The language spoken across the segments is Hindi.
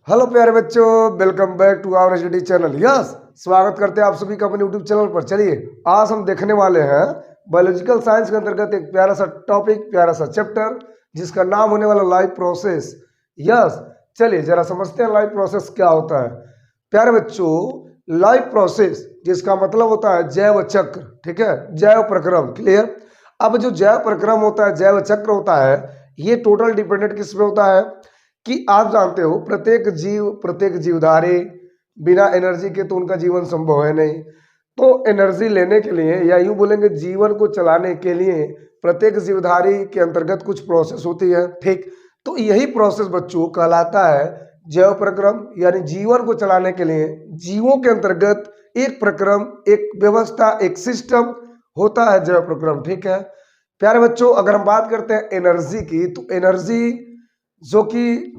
हेलो प्यारे बच्चों, welcome back to our study channel. Yes, स्वागत करते हैं आप सभी का अपने यूट्यूब चैनल पर। चलिए आज हम देखने वाले हैं बायोलॉजिकल साइंस के अंतर्गत एक प्यारा सा टॉपिक, प्यारा सा चैप्टर जिसका नाम होने वाला लाइफ प्रोसेस। यस, चलिए जरा समझते हैं लाइफ प्रोसेस क्या होता है। प्यारे बच्चों, लाइफ प्रोसेस जिसका मतलब होता है जैव चक्र, ठीक है, जैव प्रक्रम। क्लियर। अब जो जैव प्रक्रम होता है, जैव चक्र होता है, ये टोटल डिपेंडेंट किस पे होता है कि आप जानते हो प्रत्येक जीवधारी बिना एनर्जी के तो उनका जीवन संभव है नहीं। तो एनर्जी लेने के लिए या यूं बोलेंगे जीवन को चलाने के लिए प्रत्येक जीवधारी के अंतर्गत कुछ प्रोसेस होती है। ठीक, तो यही प्रोसेस बच्चों कहलाता है जैव प्रक्रम। यानी जीवन को चलाने के लिए जीवों के अंतर्गत एक प्रक्रम, एक व्यवस्था, एक सिस्टम होता है जैव प्रक्रम। ठीक है प्यारे बच्चों, अगर हम बात करते हैं एनर्जी की, तो एनर्जी जो कि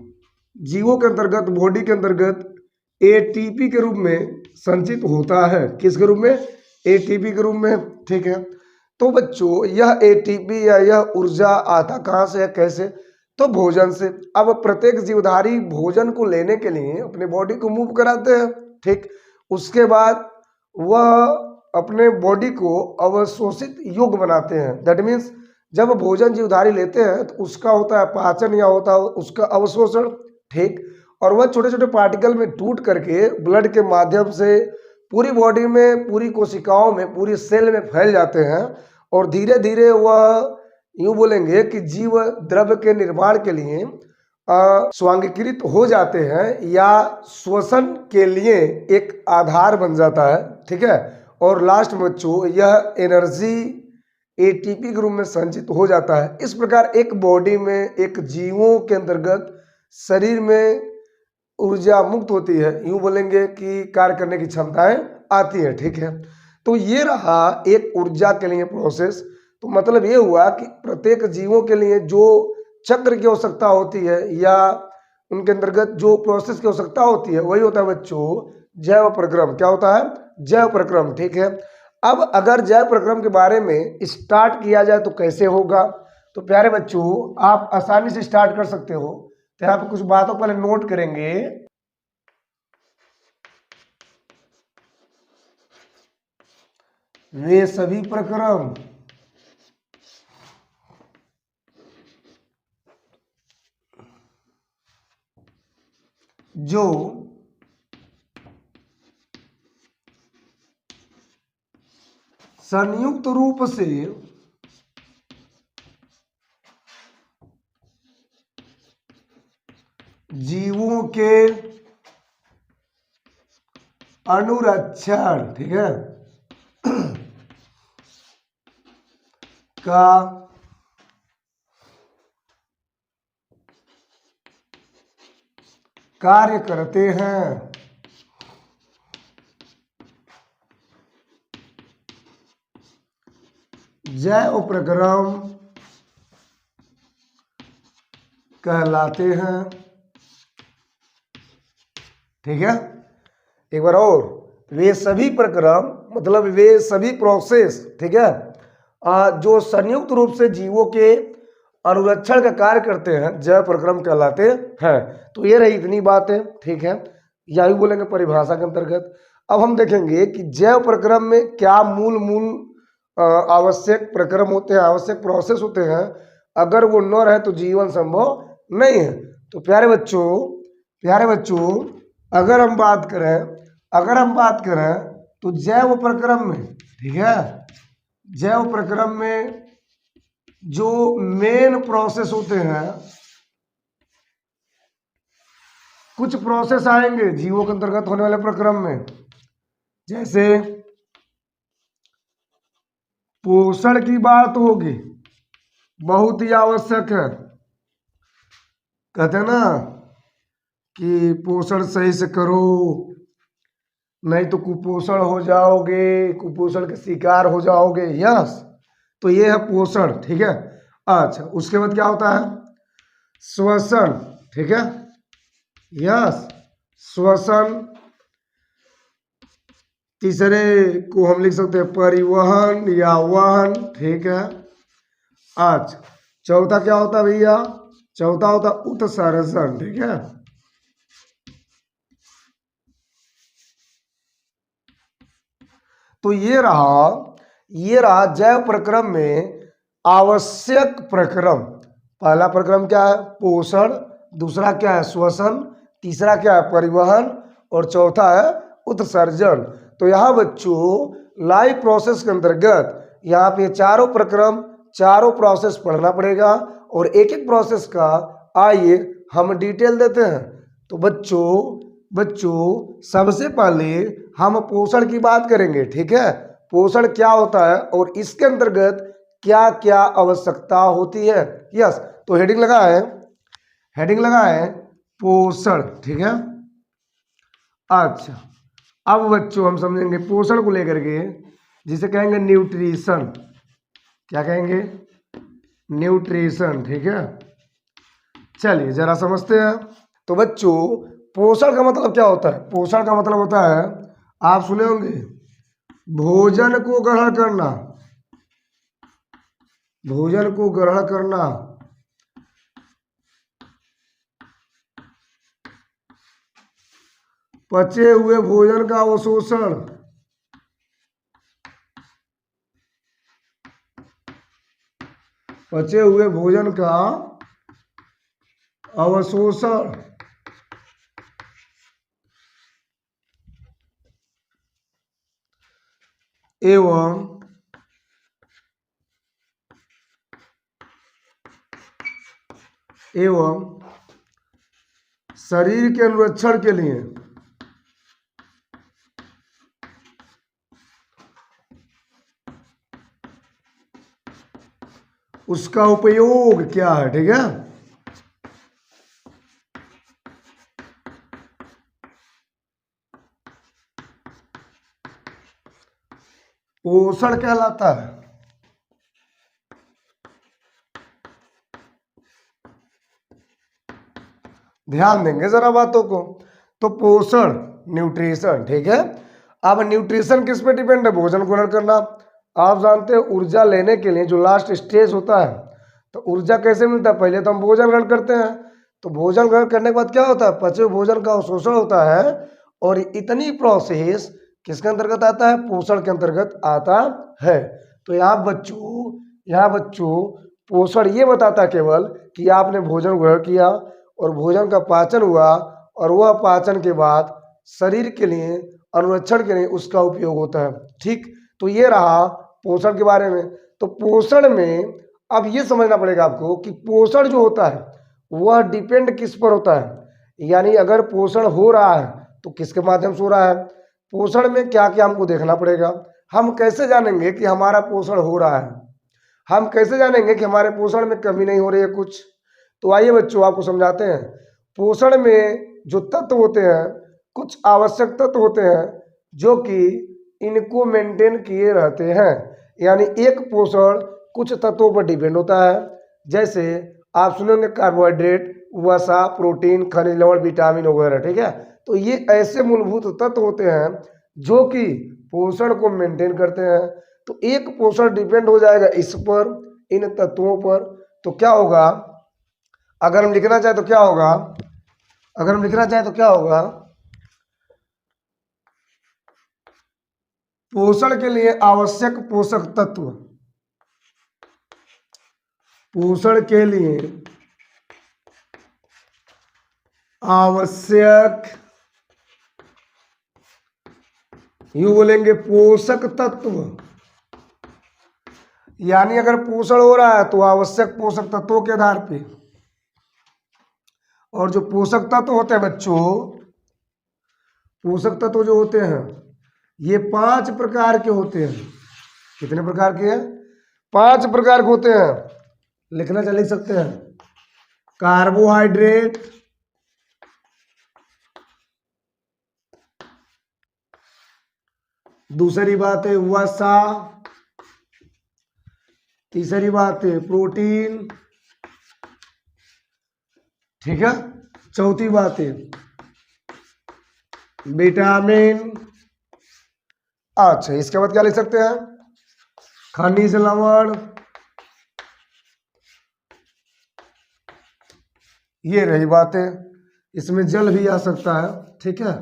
जीवों के अंतर्गत, बॉडी के अंतर्गत एटीपी के रूप में संचित होता है। किसके रूप में? एटीपी के रूप में। ठीक है, तो बच्चों यह एटीपी या यह ऊर्जा आता कहाँ से है, कैसे? तो भोजन से। अब प्रत्येक जीवधारी भोजन को लेने के लिए अपने बॉडी को मूव कराते हैं। ठीक, उसके बाद वह अपने बॉडी को अवशोषित योग्य बनाते हैं। दैट मीन्स जब भोजन जीवधारी लेते हैं तो उसका होता है पाचन या होता है उसका अवशोषण। ठीक, और वह छोटे छोटे पार्टिकल में टूट करके ब्लड के माध्यम से पूरी बॉडी में, पूरी कोशिकाओं में, पूरी सेल में फैल जाते हैं और धीरे धीरे वह यूं बोलेंगे कि जीव द्रव्य के निर्माण के लिए स्वांगीकृत हो जाते हैं या श्वसन के लिए एक आधार बन जाता है। ठीक है, और लास्ट में बच्चों यह एनर्जी एटीपी के रूप में संचित हो जाता है। इस प्रकार एक बॉडी में, एक जीवों के अंतर्गत शरीर में ऊर्जा मुक्त होती है, यूं बोलेंगे कि कार्य करने की क्षमताएं आती है। ठीक है, तो ये रहा एक ऊर्जा के लिए प्रोसेस। तो मतलब ये हुआ कि प्रत्येक जीवों के लिए जो चक्र की आवश्यकता होती है या उनके अंतर्गत जो प्रोसेस की आवश्यकता होती है वही होता है बच्चों जैव प्रक्रम। क्या होता है? जैव प्रक्रम। ठीक है, अब अगर जैव प्रक्रम के बारे में स्टार्ट किया जाए तो कैसे होगा? तो प्यारे बच्चों आप आसानी से स्टार्ट कर सकते हो। तो यहाँ पे कुछ बातों को पहले नोट करेंगे। वे सभी प्रक्रम जो संयुक्त रूप से जीवों के अनुरक्षण, ठीक है, का कार्य करते हैं। जैव प्रक्रम कहलाते हैं। ठीक है, एक बार और, वे सभी प्रक्रम मतलब वे सभी प्रोसेस, ठीक है, जो संयुक्त रूप से जीवों के अनुरक्षण का कार्य करते हैं जैव प्रक्रम कहलाते हैं। तो ये रही इतनी बात है। ठीक है, या भी बोलेंगे परिभाषा के अंतर्गत। अब हम देखेंगे कि जैव प्रक्रम में क्या मूल मूल आवश्यक प्रक्रम होते हैं, आवश्यक प्रोसेस होते हैं। अगर वो न रहे तो जीवन संभव नहीं है। तो प्यारे बच्चों अगर हम बात करें तो जैव प्रक्रम में, ठीक है, जैव प्रक्रम में जो मेन प्रोसेस होते हैं, कुछ प्रोसेस आएंगे जीवों के अंतर्गत होने वाले प्रक्रम में, जैसे पोषण की बात होगी, बहुत ही आवश्यक है। कहते हैं ना कि पोषण सही से करो नहीं तो कुपोषण हो जाओगे, कुपोषण के शिकार हो जाओगे। यस, तो ये है पोषण। ठीक है, अच्छा उसके बाद क्या होता है? श्वसन। ठीक है, यस, श्वसन। तीसरे को हम लिख सकते हैं परिवहन या वहन। ठीक है, अच्छा चौथा क्या होता है भैया? चौथा होता उत्सर्जन। ठीक है, तो ये रहा जैव प्रक्रम में आवश्यक प्रक्रम। पहला प्रक्रम क्या है? पोषण। दूसरा क्या है? श्वसन। तीसरा क्या है? परिवहन। और चौथा है उत्सर्जन। तो यहाँ बच्चों लाइफ प्रोसेस के अंतर्गत यहाँ पे चारों प्रक्रम, चारों प्रोसेस पढ़ना पड़ेगा और एक एक प्रोसेस का आइए हम डिटेल देते हैं। तो बच्चों सबसे पहले हम पोषण की बात करेंगे, ठीक है। पोषण क्या होता है और इसके अंतर्गत क्या क्या आवश्यकता होती है। यस, तो हेडिंग लगा है पोषण, ठीक है। अच्छा, अब बच्चों हम समझेंगे पोषण को लेकर के, जिसे कहेंगे न्यूट्रिशन। क्या कहेंगे? न्यूट्रिशन, ठीक है। चलिए जरा समझते हैं। तो बच्चों पोषण का मतलब क्या होता है? पोषण का मतलब होता है, आप सुने होंगे, भोजन को ग्रहण करना, भोजन को ग्रहण करना, पचे हुए भोजन का अवशोषण, पचे हुए भोजन का अवशोषण एवं शरीर के अनुरक्षण के लिए उसका उपयोग क्या है, ठीक है। पोषण कहलाता है। ध्यान देंगे जरा बातों को। तो पोषण, न्यूट्रिशन, ठीक है। अब न्यूट्रिशन किस पे डिपेंड है? भोजन ग्रहण करना। आप जानते हैं ऊर्जा लेने के लिए जो लास्ट स्टेज होता है, तो ऊर्जा कैसे मिलता है? पहले तो हम भोजन ग्रहण करते हैं, तो भोजन ग्रहण करने के बाद क्या होता है? पचे हुए भोजन का अवशोषण होता है। और इतनी प्रोसेस किसके अंतर्गत आता है? पोषण के अंतर्गत आता है। तो यहाँ बच्चों पोषण ये बताता है केवल कि आपने भोजन ग्रहण किया और भोजन का पाचन हुआ और वह पाचन के बाद शरीर के लिए, अनुरक्षण के लिए उसका उपयोग होता है, ठीक। तो ये रहा पोषण के बारे में। तो पोषण में अब ये समझना पड़ेगा आपको कि पोषण जो होता है वह डिपेंड किस पर होता है। यानी अगर पोषण हो रहा है तो किसके माध्यम से हो रहा है? पोषण में क्या क्या हमको देखना पड़ेगा। हम कैसे जानेंगे कि हमारा पोषण हो रहा है? हम कैसे जानेंगे कि हमारे पोषण में कमी नहीं हो रही है कुछ? तो आइए बच्चों आपको समझाते हैं। पोषण में जो तत्व होते हैं, कुछ आवश्यक तत्व होते हैं जो कि इनको मेंटेन किए रहते हैं। यानी एक पोषण कुछ तत्वों पर डिपेंड होता है। जैसे आप सुनेंगे कार्बोहाइड्रेट, वसा, प्रोटीन, खनिज लवण, विटामिन वगैरह, ठीक है। तो ये ऐसे मूलभूत तत्व होते हैं जो कि पोषण को मेंटेन करते हैं। तो एक पोषण डिपेंड हो जाएगा इस पर, इन तत्वों पर। तो क्या होगा अगर हम लिखना चाहे तो क्या होगा? अगर हम लिखना चाहे तो क्या होगा? पोषण के लिए आवश्यक पोषक तत्व, पोषण के लिए आवश्यक, यूं बोलेंगे पोषक तत्व। यानी अगर पोषण हो रहा है तो आवश्यक पोषक तत्वों के आधार पे। और जो पोषक तत्व होते हैं बच्चों, पोषक तत्व जो होते हैं ये 5 प्रकार के होते हैं। कितने प्रकार के हैं? 5 प्रकार के होते हैं। लिखना चाहिए, लिख सकते हैं। कार्बोहाइड्रेट, दूसरी बात है वसा, तीसरी बात है प्रोटीन, ठीक है। चौथी बात है विटामिन। अच्छा, इसके बाद क्या लिख सकते हैं? खनिज लवण। ये रही बात है। इसमें जल भी आ सकता है, ठीक है।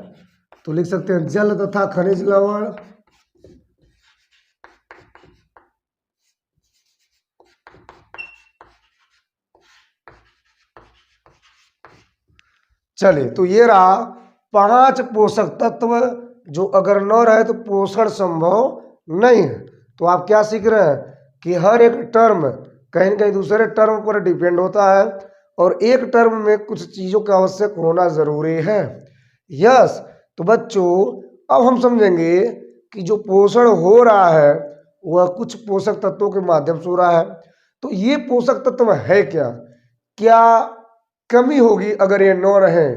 तो लिख सकते हैं जल तथा खनिज लवण। चलिए, तो ये रहा 5 पोषक तत्व जो अगर न रहे तो पोषण संभव नहीं है। तो आप क्या सीख रहे हैं कि हर एक टर्म कहीं न कहीं दूसरे टर्म पर डिपेंड होता है और एक टर्म में कुछ चीज़ों का आवश्यक होना ज़रूरी है। यस, तो बच्चों अब हम समझेंगे कि जो पोषण हो रहा है वह कुछ पोषक तत्वों के माध्यम से हो रहा है। तो ये पोषक तत्व है क्या? क्या कमी होगी अगर ये न रहे?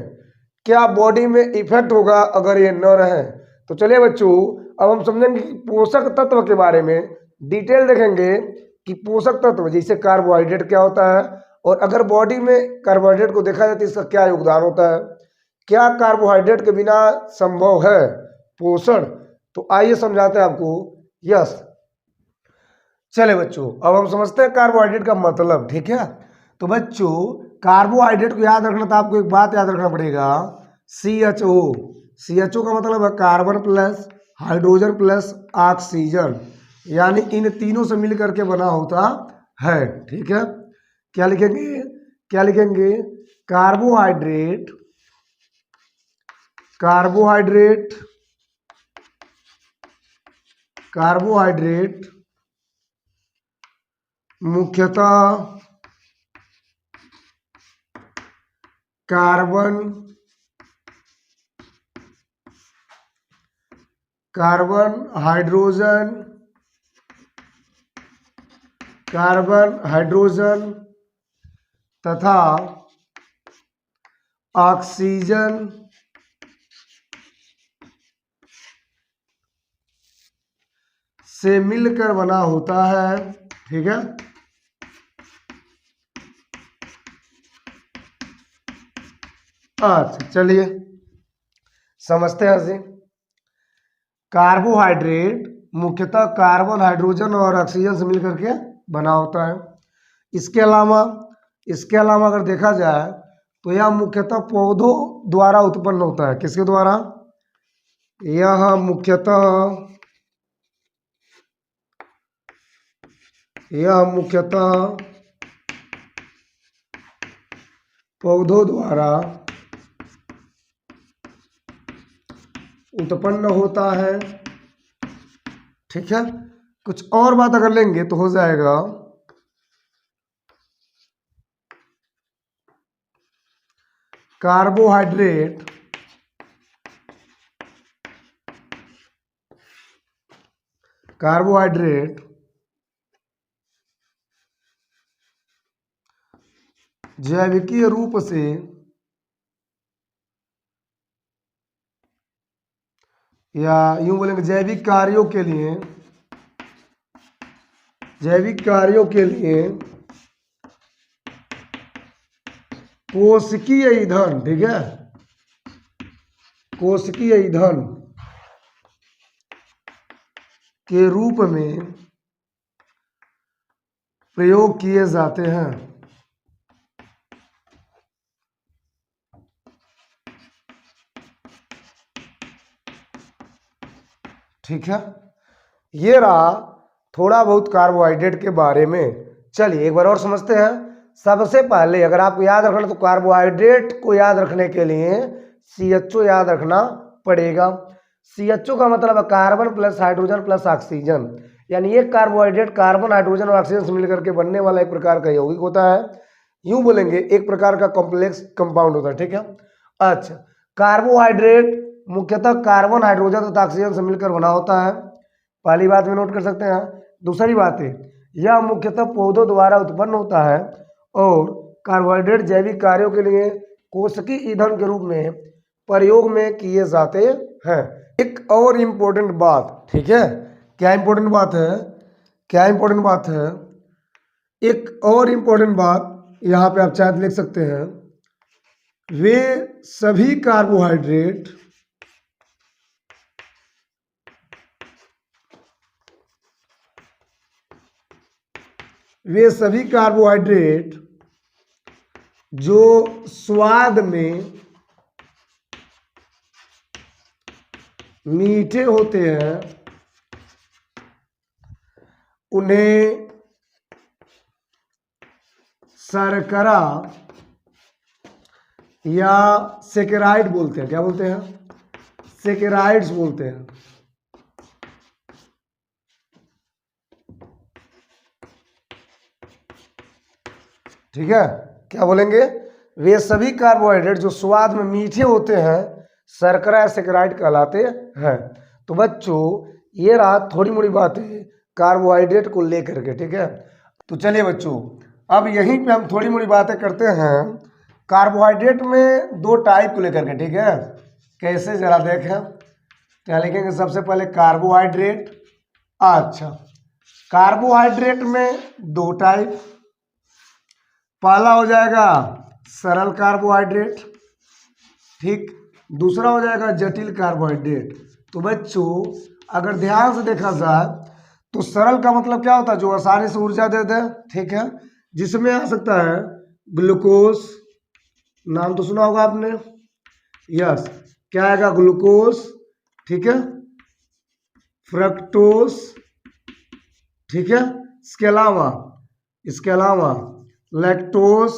क्या बॉडी में इफेक्ट होगा अगर ये न रहे? तो चलिए बच्चों, अब हम समझेंगे कि पोषक तत्व के बारे में डिटेल देखेंगे कि पोषक तत्व जैसे कार्बोहाइड्रेट क्या होता है और अगर बॉडी में कार्बोहाइड्रेट को देखा जाए तो इसका क्या योगदान होता है, क्या कार्बोहाइड्रेट के बिना संभव है पोषण? तो आइए समझाते हैं आपको। यस, चले बच्चों, अब हम समझते हैं कार्बोहाइड्रेट का मतलब। ठीक है, तो बच्चों कार्बोहाइड्रेट को याद रखना तो आपको एक बात याद रखना पड़ेगा, CHO। CHO का मतलब है carbon plus hydrogen plus oxygen, यानी इन तीनों से मिल करके बना होता है। ठीक है, क्या लिखेंगे? क्या लिखेंगे? कार्बोहाइड्रेट, कार्बोहाइड्रेट, कार्बोहाइड्रेट मुख्यतः carbon, carbon hydrogen, carbon hydrogen तथा ऑक्सीजन से मिलकर बना होता है। ठीक है, अच्छा चलिए समझते हैं इसे। कार्बोहाइड्रेट मुख्यतः कार्बन हाइड्रोजन और ऑक्सीजन से मिलकर के बना होता है। इसके अलावा अगर देखा जाए तो यह मुख्यतः पौधों द्वारा उत्पन्न होता है। किसके द्वारा? यह मुख्यतः पौधों द्वारा उत्पन्न होता है। ठीक है, कुछ और बात अगर लेंगे तो हो जाएगा कार्बोहाइड्रेट जैविकीय रूप से या यूं बोलेंगे जैविक कार्यों के लिए कोशिकीय ईंधन, ठीक है, कोशिकीय ईंधन के रूप में प्रयोग किए जाते हैं। ठीक है, ये रहा थोड़ा बहुत कार्बोहाइड्रेट के बारे में। चलिए एक बार और समझते हैं। सबसे पहले अगर आपको याद रखना तो कार्बोहाइड्रेट को याद रखने के लिए CHO याद रखना पड़ेगा। CHO का मतलब है carbon plus hydrogen plus oxygen, यानी एक कार्बोहाइड्रेट कार्बन हाइड्रोजन और ऑक्सीजन से मिलकर के बनने वाला एक प्रकार का यौगिक होता है। यूं बोलेंगे एक प्रकार का कॉम्प्लेक्स कंपाउंड होता है। ठीक है, अच्छा, कार्बोहाइड्रेट मुख्यतः कार्बन हाइड्रोजन तथा ऑक्सीजन से मिलकर बना होता है। पहली बात में नोट कर सकते हैं। दूसरी बात है यह मुख्यतः पौधों द्वारा उत्पन्न होता है और कार्बोहाइड्रेट जैविक कार्यों के लिए कोशिकीय ईंधन के रूप में प्रयोग में किए जाते हैं। एक और इम्पोर्टेंट बात, ठीक है, क्या इम्पोर्टेंट बात है? एक और इम्पोर्टेंट बात यहाँ पे आप शायद लिख सकते हैं, वे सभी कार्बोहाइड्रेट जो स्वाद में मीठे होते हैं उन्हें शर्करा या सेकेराइड बोलते हैं। क्या बोलते हैं? सेकेराइड्स बोलते हैं। ठीक है, क्या बोलेंगे? वे सभी कार्बोहाइड्रेट जो स्वाद में मीठे होते हैं शर्करा या सेकेराइड कहलाते हैं। तो बच्चों ये रहा थोड़ी मोड़ी बातें कार्बोहाइड्रेट को लेकर के। ठीक है, तो चलिए बच्चों अब यहीं पे हम थोड़ी मोड़ी बातें करते हैं कार्बोहाइड्रेट में दो टाइप को लेकर के। ठीक है, कैसे जरा देखें। क्या लिखेंगे? सबसे पहले कार्बोहाइड्रेट। अच्छा, कार्बोहाइड्रेट में दो टाइप। पहला हो जाएगा सरल कार्बोहाइड्रेट, ठीक। दूसरा हो जाएगा जटिल कार्बोहाइड्रेट। तो बच्चों अगर ध्यान से देखा जाए तो सरल का मतलब क्या होता है? जो आसानी से ऊर्जा दे दे। ठीक है, जिसमें आ सकता है ग्लूकोज, नाम तो सुना होगा आपने। यस, क्या आएगा? ग्लूकोज। ठीक है, फ्रक्टोज। ठीक है, इसके अलावा लैक्टोज,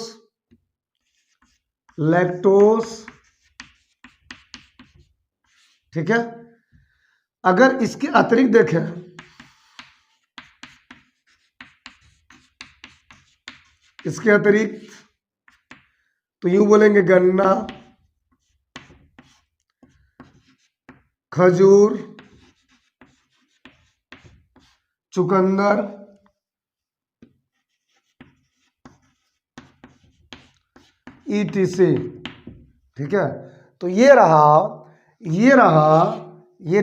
ठीक है। अगर इसके अतिरिक्त देखें तो यूं बोलेंगे गन्ना, खजूर, चुकंदर, ETC। ठीक है, तो ये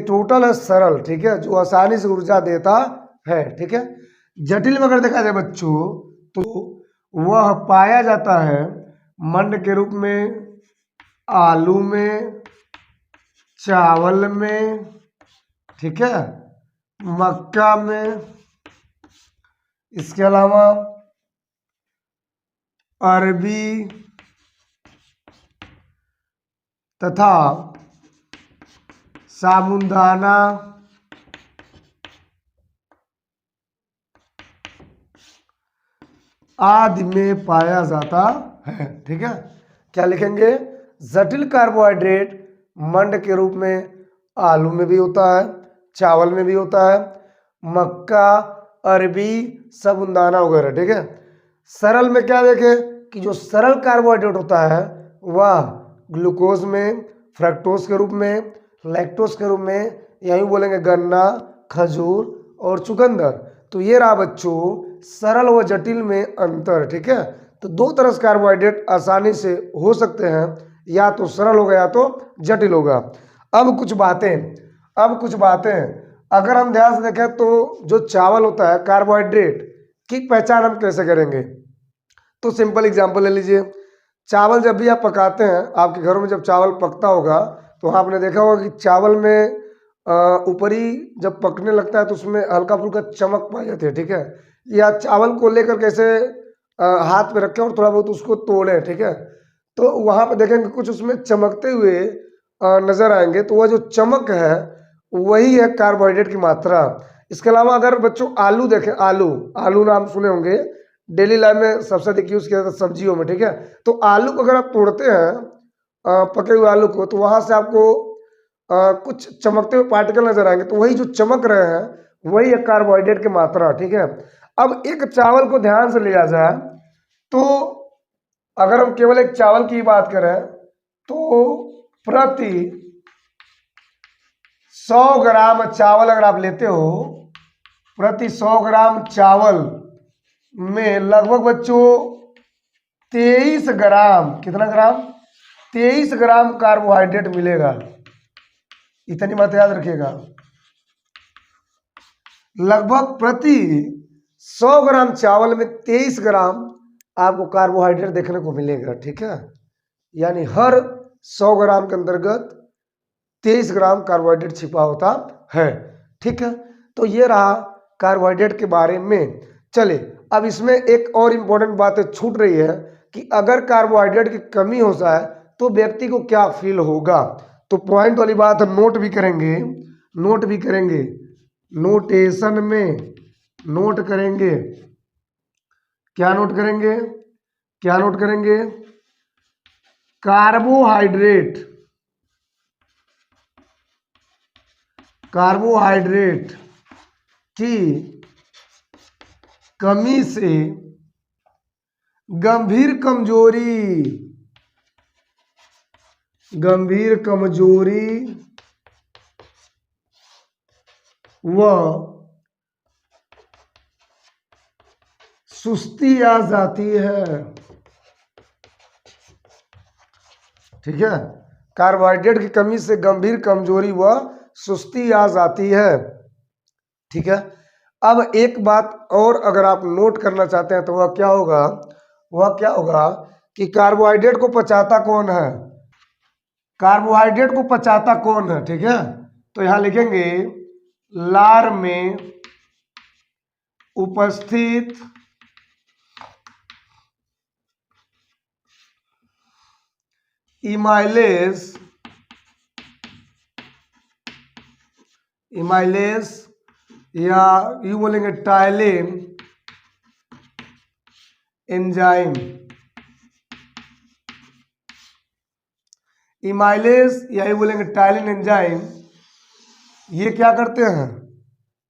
टोटल है सरल। ठीक है, जो आसानी से ऊर्जा देता है। ठीक है, जटिल में अगर देखा जाए बच्चों तो वह पाया जाता है मंड के रूप में, आलू में, चावल में, ठीक है, मक्का में, इसके अलावा अरबी तथा साबूदाना आदि में पाया जाता है। ठीक है, क्या लिखेंगे? जटिल कार्बोहाइड्रेट मंड के रूप में आलू में भी होता है, चावल में भी होता है, मक्का, अरबी, साबूदाना वगैरह। ठीक है, सरल में क्या देखें कि जो सरल कार्बोहाइड्रेट होता है वह ग्लूकोज में, फ्रक्टोज के रूप में, लैक्टोज के रूप में, यही बोलेंगे गन्ना, खजूर और चुकंदर। तो ये रहा बच्चों सरल व जटिल में अंतर। ठीक है, तो दो तरह से कार्बोहाइड्रेट आसानी से हो सकते हैं, या तो सरल होगा या तो जटिल होगा। अब कुछ बातें अगर हम ध्यान से देखें तो जो चावल होता है कार्बोहाइड्रेट की पहचान हम कैसे करेंगे? तो सिंपल एग्जांपल ले लीजिए। चावल जब भी आप पकाते हैं, आपके घरों में जब चावल पकता होगा तो आपने देखा होगा कि चावल में ऊपरी जब पकने लगता है तो उसमें हल्का फुल्का चमक पाई जाती है। ठीक है, या चावल को लेकर कैसे हाथ में रखें और थोड़ा बहुत उसको तोड़ें। ठीक है, तो वहाँ पे देखेंगे कुछ उसमें चमकते हुए नजर आएंगे, तो वह जो चमक है वही है कार्बोहाइड्रेट की मात्रा। इसके अलावा अगर बच्चों आलू देखें, आलू नाम सुने होंगे, डेली लाइफ में सबसे अधिक यूज किया जाता है सब्जियों में। ठीक है, तो आलू को अगर आप तोड़ते हैं पके हुए आलू को, तो वहां से आपको कुछ चमकते हुए पार्टिकल नजर आएंगे, तो वही जो चमक रहे हैं वही है कार्बोहाइड्रेट की मात्रा। ठीक है, अब एक चावल को ध्यान से लिया जाए तो अगर हम केवल एक चावल की बात करें तो प्रति 100 ग्राम चावल अगर आप लेते हो, प्रति 100 ग्राम चावल में लगभग बच्चों 23 ग्राम, कितना ग्राम? 23 ग्राम कार्बोहाइड्रेट मिलेगा। इतनी बात याद रखिएगा, लगभग प्रति 100 ग्राम चावल में 23 ग्राम आपको कार्बोहाइड्रेट देखने को मिलेगा। ठीक है, यानी हर 100 ग्राम के अंतर्गत 23 ग्राम कार्बोहाइड्रेट छिपा होता है। ठीक है, तो ये रहा कार्बोहाइड्रेट के बारे में। चलिए अब इसमें एक और इम्पोर्टेंट बात छूट रही है कि अगर कार्बोहाइड्रेट की कमी हो जाए तो व्यक्ति को क्या फील होगा। तो पॉइंट वाली बात नोट भी करेंगे, नोटेशन में नोट करेंगे। क्या नोट करेंगे? कार्बोहाइड्रेट कार्बोहाइड्रेट की कमी से गंभीर कमजोरी व सुस्ती आ जाती है। ठीक है, कार्बोहाइड्रेट की कमी से गंभीर कमजोरी व सुस्ती आ जाती है। ठीक है, अब एक बात और अगर आप नोट करना चाहते हैं तो वह क्या होगा कि कार्बोहाइड्रेट को पचाता कौन है, कार्बोहाइड्रेट को पचाता कौन है। ठीक है, तो यहां लिखेंगे लार में उपस्थित इमाइलेज या यू बोलेंगे टाइलिन एंजाइम। इमाइलेज या यू बोलेंगे टाइलिन एंजाइम, ये क्या करते हैं,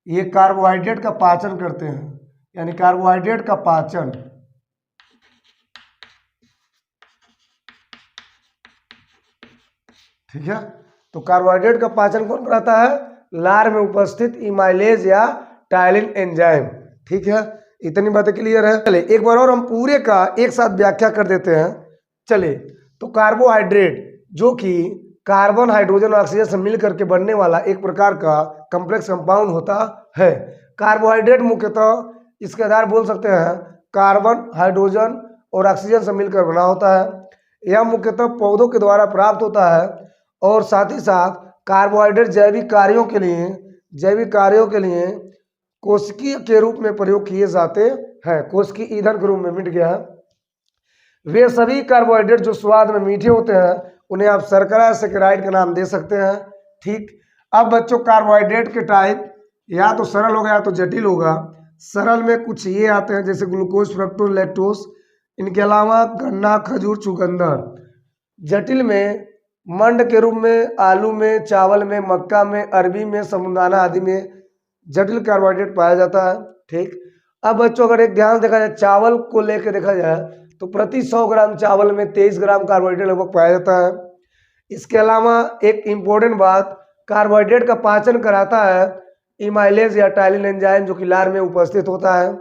ये कार्बोहाइड्रेट का पाचन करते हैं, यानी कार्बोहाइड्रेट का पाचन। ठीक है, तो कार्बोहाइड्रेट का पाचन कौन कराता है, लार में उपस्थित इमाइलेज या टाइलिन एंजाइम। ठीक है, इतनी बातें क्लियर है। चलिए एक बार और हम पूरे का एक साथ व्याख्या कर देते हैं। चलिए, तो कार्बोहाइड्रेट जो कि कार्बन हाइड्रोजन और ऑक्सीजन से मिलकर के बनने वाला एक प्रकार का कॉम्प्लेक्स कंपाउंड होता है। कार्बोहाइड्रेट मुख्यतः इसके आधार बोल सकते हैं कार्बन हाइड्रोजन और ऑक्सीजन से मिलकर बना होता है। यह मुख्यतः पौधों के द्वारा प्राप्त होता है और साथ ही साथ कार्बोहाइड्रेट जैविक कार्यों के लिए कोशिकीय के रूप में प्रयोग किए जाते हैं। कोशिकीय ईंधन के रूप में मिट गया है। वे सभी कार्बोहाइड्रेट जो स्वाद में मीठे होते हैं उन्हें आप शर्करा सैकराइड का नाम दे सकते हैं। ठीक, अब बच्चों कार्बोहाइड्रेट के टाइप या तो सरल होगा या तो जटिल होगा। सरल में कुछ ये आते हैं जैसे ग्लूकोज, फ्रक्टोज, लैक्टोज, इनके अलावा गन्ना, खजूर, चुकंदर। जटिल में मंड के रूप में आलू में, चावल में, मक्का में, अरबी में, साबूदाना आदि में जटिल कार्बोहाइड्रेट पाया जाता है। ठीक, अब बच्चों अगर एक ध्यान देखा जाए चावल को लेकर देखा जाए तो प्रति 100 ग्राम चावल में 23 ग्राम कार्बोहाइड्रेट लगभग पाया जाता है। इसके अलावा एक इम्पोर्टेंट बात, कार्बोहाइड्रेट का पाचन कराता है इमाइलेज या टाइलिन एंजाइम जो कि लार में उपस्थित होता है।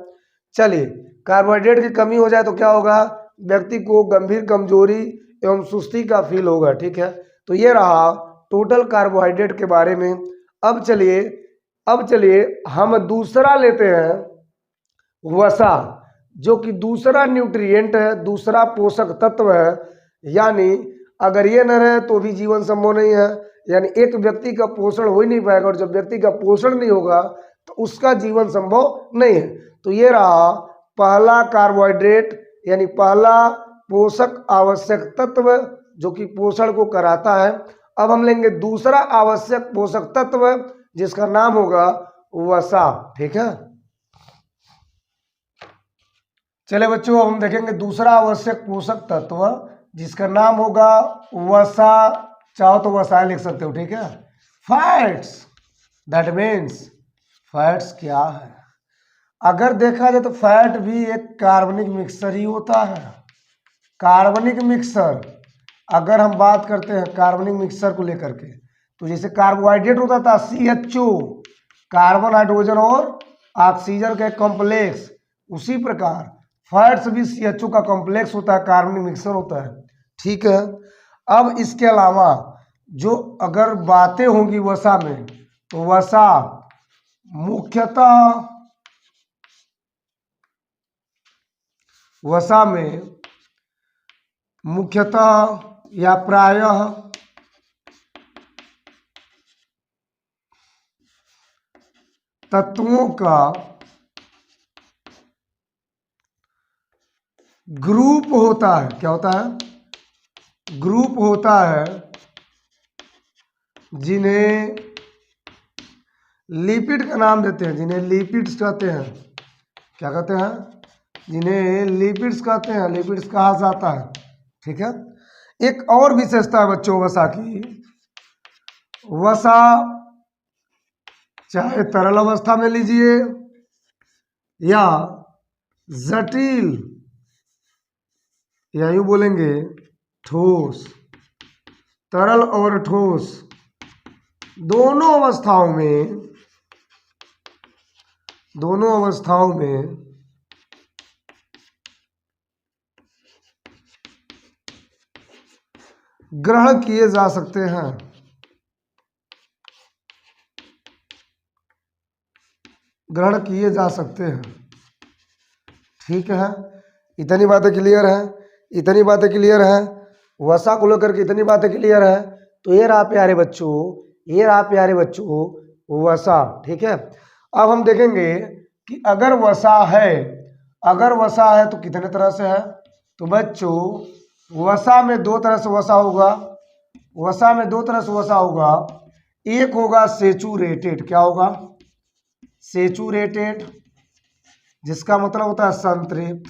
चलिए, कार्बोहाइड्रेट की कमी हो जाए तो क्या होगा, व्यक्ति को गंभीर कमजोरी एवं सुस्ती का फील होगा। ठीक है, तो ये रहा टोटल कार्बोहाइड्रेट के बारे में। अब चलिए हम दूसरा लेते हैं वसा, जो कि दूसरा न्यूट्रिएंट है, दूसरा पोषक तत्व है। यानी अगर ये न रहे तो भी जीवन संभव नहीं है। यानी एक व्यक्ति का पोषण हो ही नहीं पाएगा और जब व्यक्ति का पोषण नहीं होगा तो उसका जीवन संभव नहीं है। तो ये रहा पहला कार्बोहाइड्रेट यानी पहला पोषक आवश्यक तत्व जो कि पोषण को कराता है। अब हम लेंगे दूसरा आवश्यक पोषक तत्व जिसका नाम होगा वसा। ठीक है, चले बच्चों अब हम देखेंगे दूसरा आवश्यक पोषक तत्व जिसका नाम होगा वसा। चाहो तो वसा लिख सकते हो। ठीक है, फैट्स, दैट मीन्स फैट्स क्या है, अगर देखा जाए तो फैट भी एक कार्बनिक मिक्सचर ही होता है। कार्बनिक मिक्सचर, अगर हम बात करते हैं कार्बनिक मिक्सचर को लेकर के तो जैसे कार्बोहाइड्रेट होता था CHO, कार्बन हाइड्रोजन और ऑक्सीजन का कॉम्प्लेक्स, उसी प्रकार फैट्स भी CHO का कॉम्प्लेक्स होता है, कार्बनिक मिक्सचर होता है। ठीक है, अब इसके अलावा जो अगर बातें होंगी वसा में तो वसा मुख्यतः या प्रायः तत्वों का ग्रुप होता है। क्या होता है, ग्रुप होता है जिन्हें लिपिड का नाम देते हैं, जिन्हें लिपिड्स कहते हैं। क्या कहते हैं, जिन्हें लिपिड्स कहते हैं, लिपिड्स कहा जाता है। ठीक है, एक और विशेषता है बच्चों वसा की, वसा चाहे तरल अवस्था में लीजिए या जटिल या यूं बोलेंगे ठोस, तरल और ठोस दोनों अवस्थाओं में ग्रहण किए जा सकते हैं। ग्रहण किए जा सकते हैं। ठीक है, इतनी बातें क्लियर हैं, इतनी बातें क्लियर हैं, वसा को लेकर के इतनी बातें क्लियर है। तो ये रहा प्यारे बच्चों, ये रहा प्यारे बच्चों वसा। ठीक है, अब हम देखेंगे कि अगर वसा है, अगर वसा है तो कितने तरह से है। तो बच्चों वसा में दो तरह से वसा होगा, वसा में दो तरह से वसा होगा। एक होगा सेचुरेटेड, क्या होगा, सेचुरेटेड, जिसका मतलब होता है संतृप्त,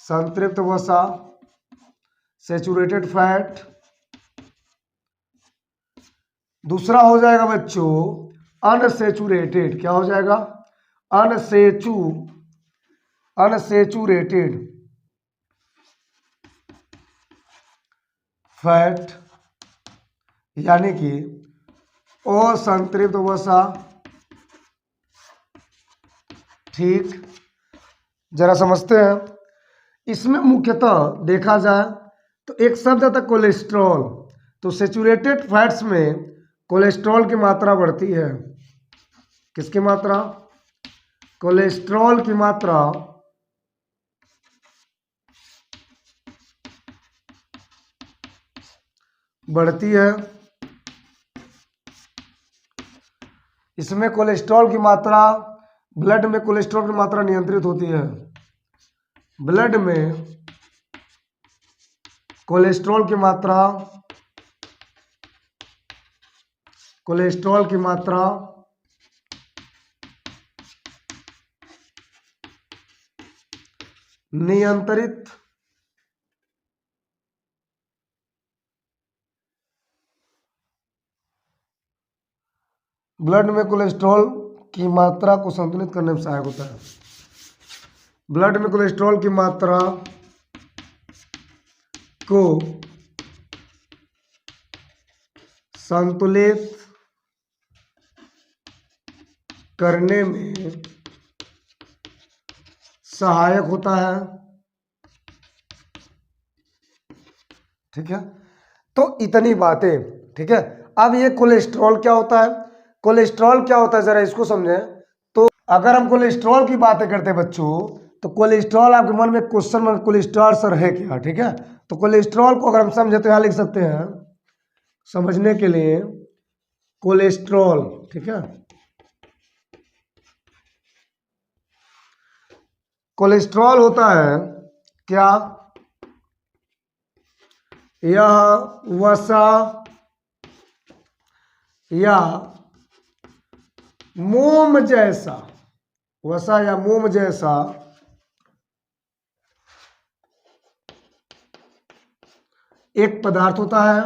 संतृप्त वसा, सेचुरेटेड फैट। दूसरा हो जाएगा बच्चों अनसेचुरेटेड, क्या हो जाएगा, अनसेचुरेटेड फैट, यानी कि असंतृप्त वसा। ठीक, जरा समझते हैं। इसमें मुख्यतः देखा जाए तो एक शब्द आता है कोलेस्ट्रॉल। तो सेचुरेटेड फैट्स में कोलेस्ट्रॉल की मात्रा बढ़ती है। किसकी मात्रा, कोलेस्ट्रॉल की मात्रा बढ़ती है। इसमें कोलेस्ट्रॉल की मात्रा, ब्लड में कोलेस्ट्रॉल की मात्रा नियंत्रित होती है। ब्लड में कोलेस्ट्रॉल की मात्रा, कोलेस्ट्रॉल की मात्रा नियंत्रित ब्लड में कोलेस्ट्रॉल की मात्रा को संतुलित करने में सहायक होता है। ब्लड में कोलेस्ट्रॉल की मात्रा को संतुलित करने में सहायक होता है। ठीक है, तो इतनी बातें। ठीक है, अब ये कोलेस्ट्रॉल क्या होता है, कोलेस्ट्रॉल क्या होता है जरा इसको समझें। तो अगर हम कोलेस्ट्रॉल की बातें करते हैं बच्चों, तो कोलेस्ट्रॉल आपके मन में क्वेश्चन में कोलेस्ट्रॉल सर है क्या। ठीक है, तो कोलेस्ट्रॉल को अगर हम समझे तो यहाँ लिख सकते हैं समझने के लिए कोलेस्ट्रॉल। ठीक है, कोलेस्ट्रॉल होता है क्या, यह वसा या मोम जैसा, वसा या मोम जैसा एक पदार्थ होता है।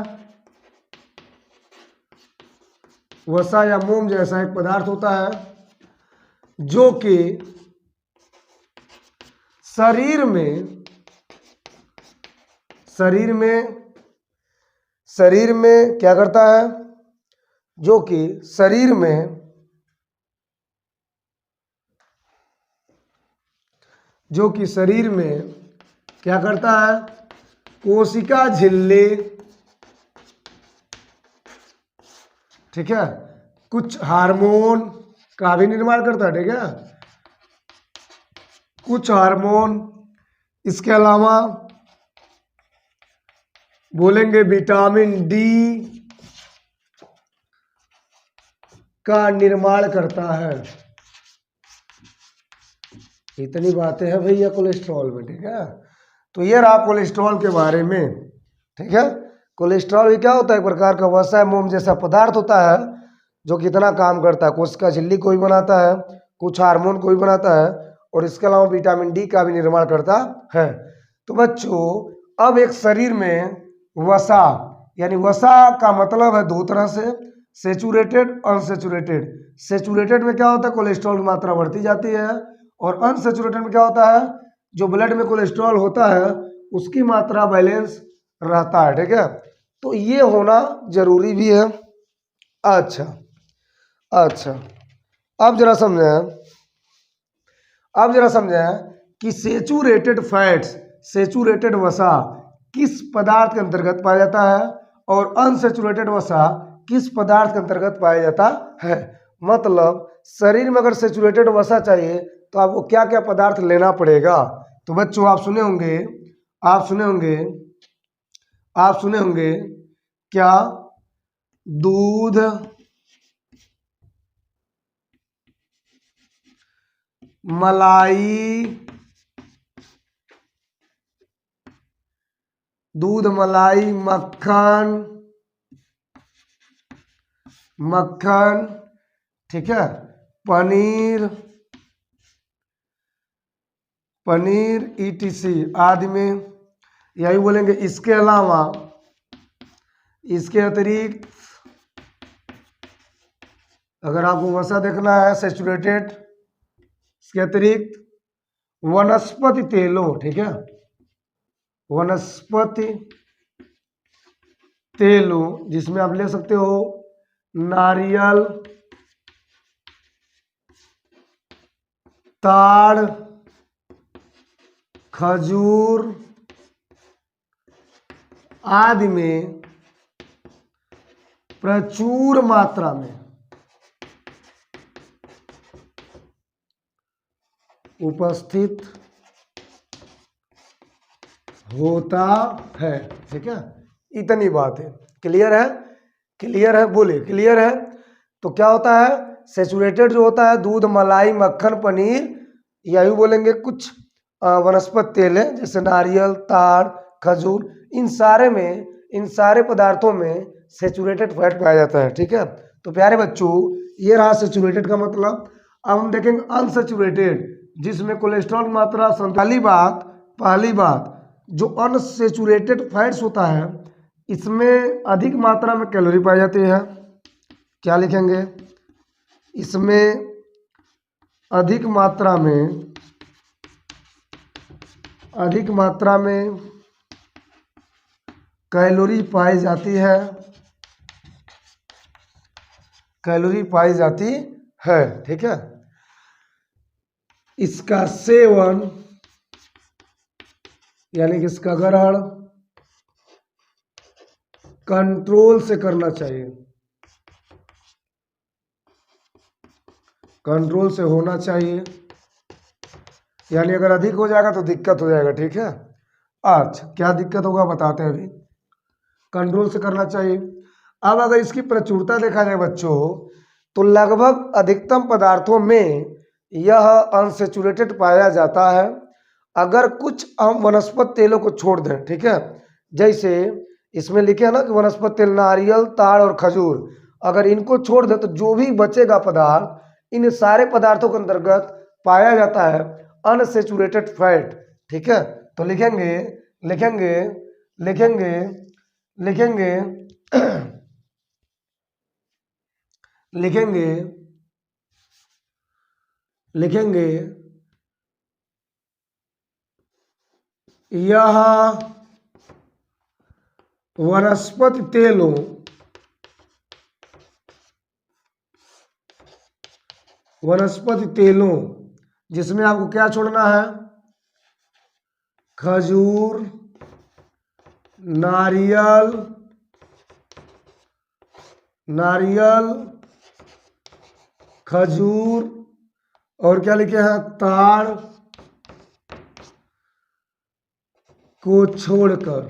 वसा या मोम जैसा एक पदार्थ होता है जो कि शरीर में क्या करता है, जो कि शरीर में क्या करता है, कोशिका झिल्ली। ठीक है, कुछ हार्मोन का भी निर्माण करता है। ठीक है, कुछ हार्मोन, इसके अलावा बोलेंगे विटामिन डी का निर्माण करता है। इतनी बातें हैं भैया कोलेस्ट्रॉल में। ठीक है, तो ये रहा कोलेस्ट्रॉल के बारे में। ठीक है, कोलेस्ट्रॉल भी क्या होता है, एक प्रकार का वसा या मोम जैसा पदार्थ होता है जो कितना काम करता है, कोशिका झिल्ली को भी बनाता है, कुछ हार्मोन को भी बनाता है, और इसके अलावा विटामिन डी का भी निर्माण करता है। तो बच्चों अब एक शरीर में वसा, यानी वसा का मतलब है दो तरह से, सेचुरेटेड, अनसेचुरेटेड। सेचुरेटेड में क्या होता है, कोलेस्ट्रॉल की मात्रा बढ़ती जाती है, और अनसेचुरेटेड में क्या होता है, जो ब्लड में कोलेस्ट्रॉल होता है उसकी मात्रा बैलेंस रहता है। ठीक है, तो ये होना जरूरी भी है। अच्छा अच्छा, अब जरा समझें, अब जरा समझें कि सेचुरेटेड फैट्स, सेचुरेटेड वसा किस पदार्थ के अंतर्गत पाया जाता है और अनसेचुरेटेड वसा किस पदार्थ के अंतर्गत पाया जाता है। मतलब शरीर में अगर सेचुरेटेड वसा चाहिए तो आपको क्या क्या पदार्थ लेना पड़ेगा। तो बच्चों आप सुने होंगे, आप सुने होंगे, आप सुने होंगे क्या, दूध, मलाई, दूध, मलाई, मक्खन, मक्खन, ठीक है, पनीर, पनीर ईटीसी आदि में, यही बोलेंगे। इसके अलावा, इसके अतिरिक्त अगर आपको वसा देखना है सेचुरेटेड, इसके अतिरिक्त वनस्पति तेलों, ठीक है, वनस्पति तेलों जिसमें आप ले सकते हो नारियल, ताड़, खजूर आदि में प्रचुर मात्रा में उपस्थित होता है। ठीक है, इतनी बात है। क्लियर है, क्लियर है, बोले क्लियर है। तो क्या होता है, सेचुरेटेड जो होता है दूध, मलाई, मक्खन, पनीर, यही बोलेंगे कुछ वनस्पति तेल है जैसे नारियल, ताड़, खजूर, इन सारे में, इन सारे पदार्थों में सेचुरेटेड फैट पाया जाता है। ठीक है, तो प्यारे बच्चों ये रहा सेचुरेटेड का मतलब। अब हम देखेंगे अनसेचुरेटेड, जिसमें कोलेस्ट्रॉल की मात्रा, पहली बात जो अनसेचुरेटेड फैट्स होता है इसमें अधिक मात्रा में कैलोरी पाई जाती है। क्या लिखेंगे, इसमें अधिक मात्रा में, अधिक मात्रा में कैलोरी पाई जाती है, कैलोरी पाई जाती है। ठीक है, इसका सेवन यानी कि इसका ग्रहण कंट्रोल से करना चाहिए, कंट्रोल से होना चाहिए, यानी अगर अधिक हो जाएगा तो दिक्कत हो जाएगा। ठीक है, अच्छा क्या दिक्कत होगा बताते हैं अभी। कंट्रोल से करना चाहिए। अब अगर इसकी प्रचुरता देखा जाए बच्चों तो लगभग अधिकतम पदार्थों में यह अनसेचुरेटेड पाया जाता है। अगर कुछ हम वनस्पति तेलों को छोड़ दें, ठीक है, जैसे इसमें लिखे है ना कि वनस्पति तेल नारियल, ताड़ और खजूर, अगर इनको छोड़ दें तो जो भी बचेगा पदार्थ इन सारे पदार्थों के अंतर्गत पाया जाता है अनसेचुरेटेड फैट। ठीक है, तो लिखेंगे, लिखेंगे, लिखेंगे, लिखेंगे लिखेंगे, लिखेंगे यह वनस्पति तेलों, वनस्पति तेलों जिसमें आपको क्या छोड़ना है, खजूर, नारियल, नारियल, खजूर और क्या लिखे हैं, ताड़ को छोड़कर,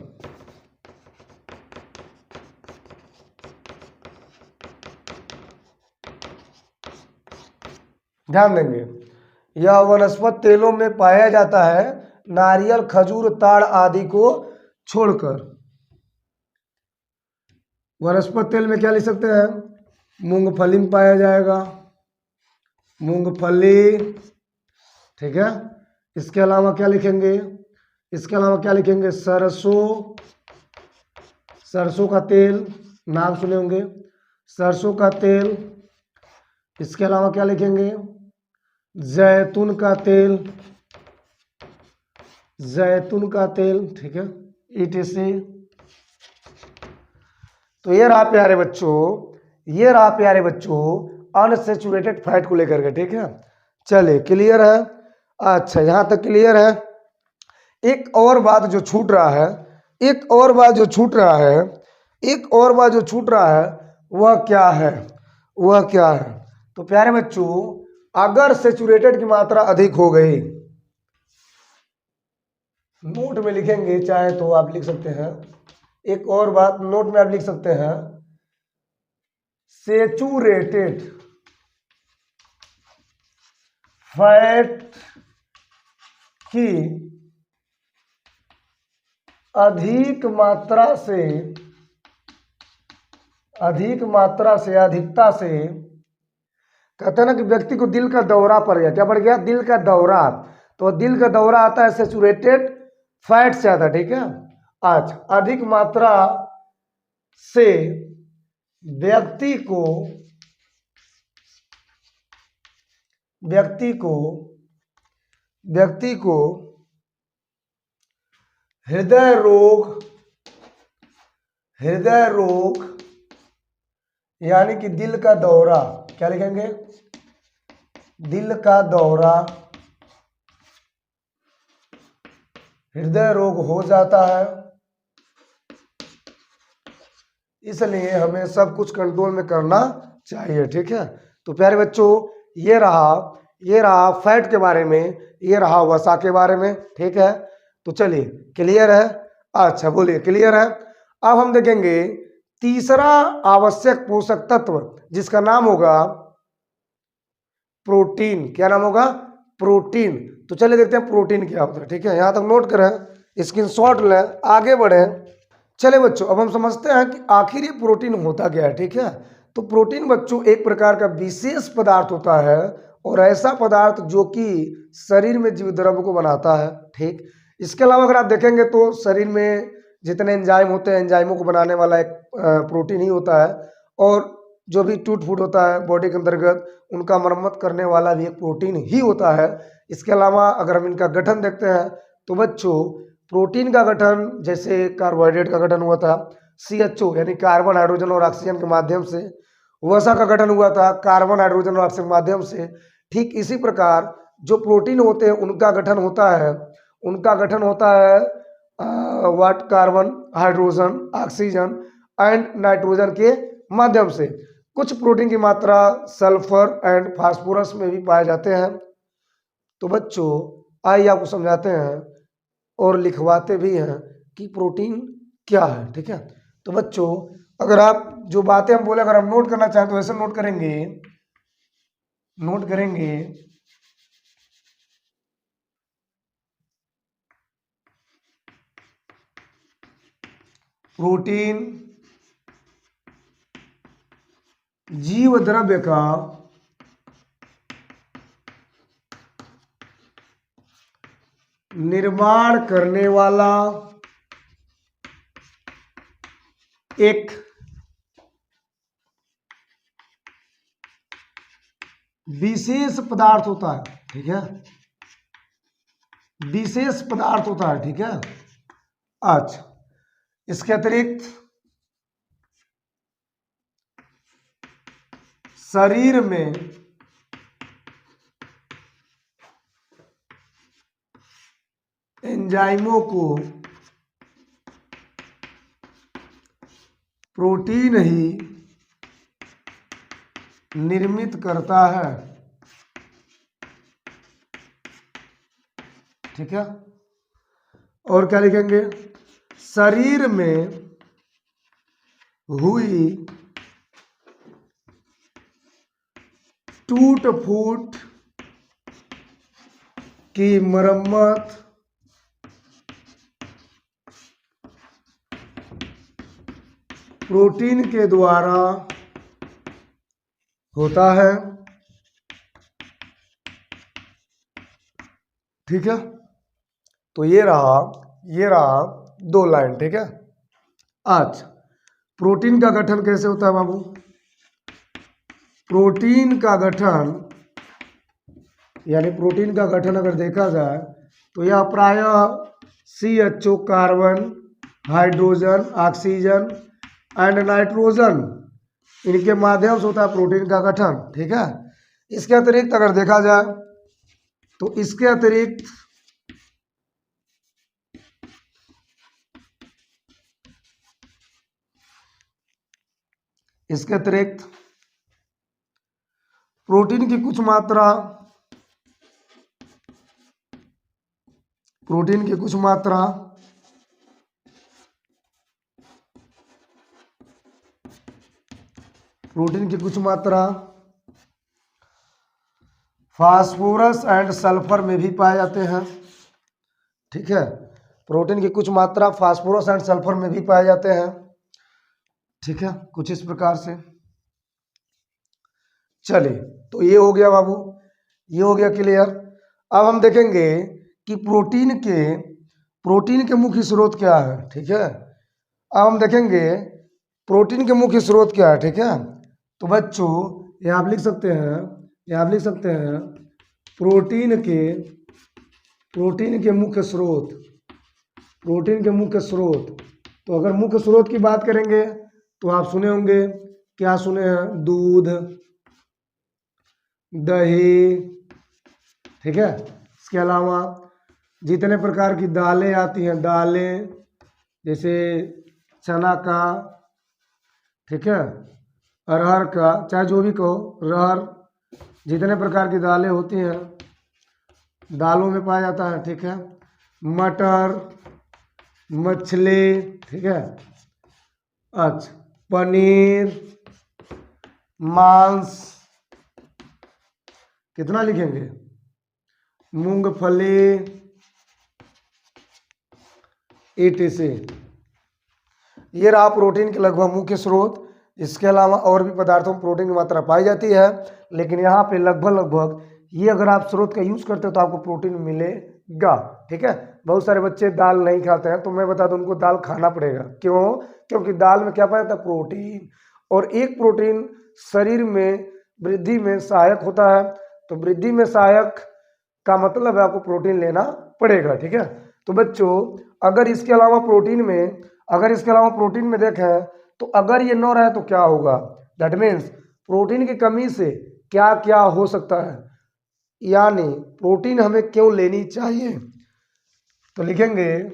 ध्यान देंगे यह वनस्पति तेलों में पाया जाता है नारियल, खजूर, ताड़ आदि को छोड़कर। वनस्पति तेल में क्या लिख सकते हैं, मूंगफली में पाया जाएगा, मूंगफली। ठीक है, इसके अलावा क्या लिखेंगे, इसके अलावा क्या लिखेंगे, सरसों, सरसों का तेल, नाम सुने होंगे, सरसों का तेल। इसके अलावा क्या लिखेंगे, जैतून का तेल, जैतून का तेल, ठीक है, ETC। तो ये रहा प्यारे बच्चों, ये रहा प्यारे बच्चों अनसैचुरेटेड फैट को लेकर के, ठीक है। चलिए क्लियर है, अच्छा यहाँ तक क्लियर है। एक और बात जो छूट रहा है, एक और बात जो छूट रहा है, एक और बात जो छूट रहा है, वह क्या है, वह क्या है। तो प्यारे बच्चों अगर सैचुरेटेड की मात्रा अधिक हो गई, नोट में लिखेंगे चाहे तो आप लिख सकते हैं, एक और बात नोट में आप लिख सकते हैं, सैचुरेटेड फैट की अधिक मात्रा से, अधिक मात्रा से, अधिकता से, कहते हैं ना कि व्यक्ति को दिल का दौरा पड़ गया, क्या पड़ गया, दिल का दौरा। तो दिल का दौरा आता है सैचुरेटेड फैट से आता है, ठीक है। आज अधिक मात्रा से व्यक्ति को, व्यक्ति को, व्यक्ति को हृदय रोग, हृदय रोग यानी कि दिल का दौरा, क्या लिखेंगे, दिल का दौरा, हृदय रोग हो जाता है। इसलिए हमें सब कुछ कंट्रोल में करना चाहिए, ठीक है। तो प्यारे बच्चों ये रहा फैट के बारे में, ये रहा वसा के बारे में, ठीक है। तो चलिए क्लियर है, अच्छा बोलिए क्लियर है। अब हम देखेंगे तीसरा आवश्यक पोषक तत्व जिसका नाम होगा प्रोटीन। क्या नाम होगा, प्रोटीन। तो चलिए देखते हैं प्रोटीन क्या होता है, ठीक है। यहाँ तक नोट करें, स्क्रीनशॉट लें, आगे बढ़ें। चले बच्चों अब हम समझते हैं कि आखिर ये प्रोटीन होता क्या है, ठीक है। तो प्रोटीन बच्चों एक प्रकार का विशेष पदार्थ होता है, और ऐसा पदार्थ जो कि शरीर में जीव द्रव्य को बनाता है, ठीक। इसके अलावा अगर आप देखेंगे तो शरीर में जितने एंजाइम होते हैं, एंजाइमों को बनाने वाला एक प्रोटीन ही होता है, और जो भी टूट फूट होता है बॉडी के अंतर्गत उनका मरम्मत करने वाला भी एक प्रोटीन ही होता है। इसके अलावा अगर हम इनका गठन देखते हैं तो बच्चों प्रोटीन का गठन जैसे कार्बोहाइड्रेट का गठन हुआ था CHO यानी कार्बन हाइड्रोजन और ऑक्सीजन के माध्यम से, वसा का गठन हुआ था कार्बन हाइड्रोजन और ऑक्सीजन के माध्यम से, ठीक इसी प्रकार जो प्रोटीन होते हैं उनका गठन होता है, उनका गठन होता है वाट carbon hydrogen oxygen and nitrogen के माध्यम से। कुछ प्रोटीन की मात्रा सल्फर एंड फास्फोरस में भी पाए जाते हैं। तो बच्चों आइए आपको समझाते हैं और लिखवाते भी हैं कि प्रोटीन क्या है, ठीक है। तो बच्चों अगर आप जो बातें हम बोले अगर हम नोट करना चाहें तो ऐसे नोट करेंगे, नोट करेंगे प्रोटीन जीव द्रव्य का निर्माण करने वाला एक विशेष पदार्थ होता है, ठीक है, विशेष पदार्थ होता है, ठीक है। अच्छा इसके अतिरिक्त शरीर में एंजाइमों को प्रोटीन ही निर्मित करता है, ठीक है। और क्या लिखेंगे, शरीर में हुई टूट फूट की मरम्मत प्रोटीन के द्वारा होता है, ठीक है। तो ये रहा 2 लाइन, ठीक है। आज प्रोटीन का गठन कैसे होता है बाबू? प्रोटीन का गठन, यानी प्रोटीन का गठन अगर देखा जाए तो यह प्रायः CHO carbon, hydrogen, oxygen and nitrogen, इनके माध्यम से होता है प्रोटीन का गठन, ठीक है। इसके अतिरिक्त अगर देखा जाए तो इसके अतिरिक्त प्रोटीन की कुछ मात्रा प्रोटीन की कुछ मात्रा फास्फोरस एंड सल्फर में भी पाए जाते हैं, ठीक है। प्रोटीन की कुछ मात्रा फास्फोरस एंड सल्फर में भी पाए जाते हैं, ठीक है, कुछ इस प्रकार से। चलिए, तो ये हो गया बाबू, ये हो गया क्लियर। अब हम देखेंगे कि प्रोटीन के मुख्य स्रोत क्या है, ठीक है। अब हम देखेंगे प्रोटीन के मुख्य स्रोत क्या है, ठीक है। तो बच्चों ये आप लिख सकते हैं प्रोटीन के मुख्य स्रोत। तो अगर मुख्य स्रोत की बात करेंगे तो आप सुने होंगे, क्या सुने हैं? दूध, दही, ठीक है। इसके अलावा जितने प्रकार की दालें आती हैं, दालें जैसे चना का, ठीक है, अरहर का, चाहे जो भी कहो, रहर, जितने प्रकार की दालें होती हैं दालों में पाया जाता है, ठीक है। मटर, मछली, ठीक है। अच्छा, पनीर, मांस, कितना लिखेंगे? मूंगफली, etc। ये रहा प्रोटीन के लगभग मुख्य स्रोत। इसके अलावा और भी पदार्थों में प्रोटीन की मात्रा पाई जाती है, लेकिन यहाँ पे लगभग ये अगर आप स्रोत का यूज करते हो तो आपको प्रोटीन मिलेगा, ठीक है। बहुत सारे बच्चे दाल नहीं खाते हैं, तो मैं बता दूं उनको दाल खाना पड़ेगा। क्यों? क्योंकि दाल में क्या पाया जाता है? प्रोटीन। और एक प्रोटीन शरीर में वृद्धि में सहायक होता है, तो वृद्धि में सहायक का मतलब है आपको प्रोटीन लेना पड़ेगा, ठीक है। तो बच्चों अगर इसके अलावा प्रोटीन में देखें तो अगर ये न रहे तो क्या होगा? दैट मीन्स प्रोटीन की कमी से क्या क्या हो सकता है, यानी प्रोटीन हमें क्यों लेनी चाहिए। तो लिखेंगे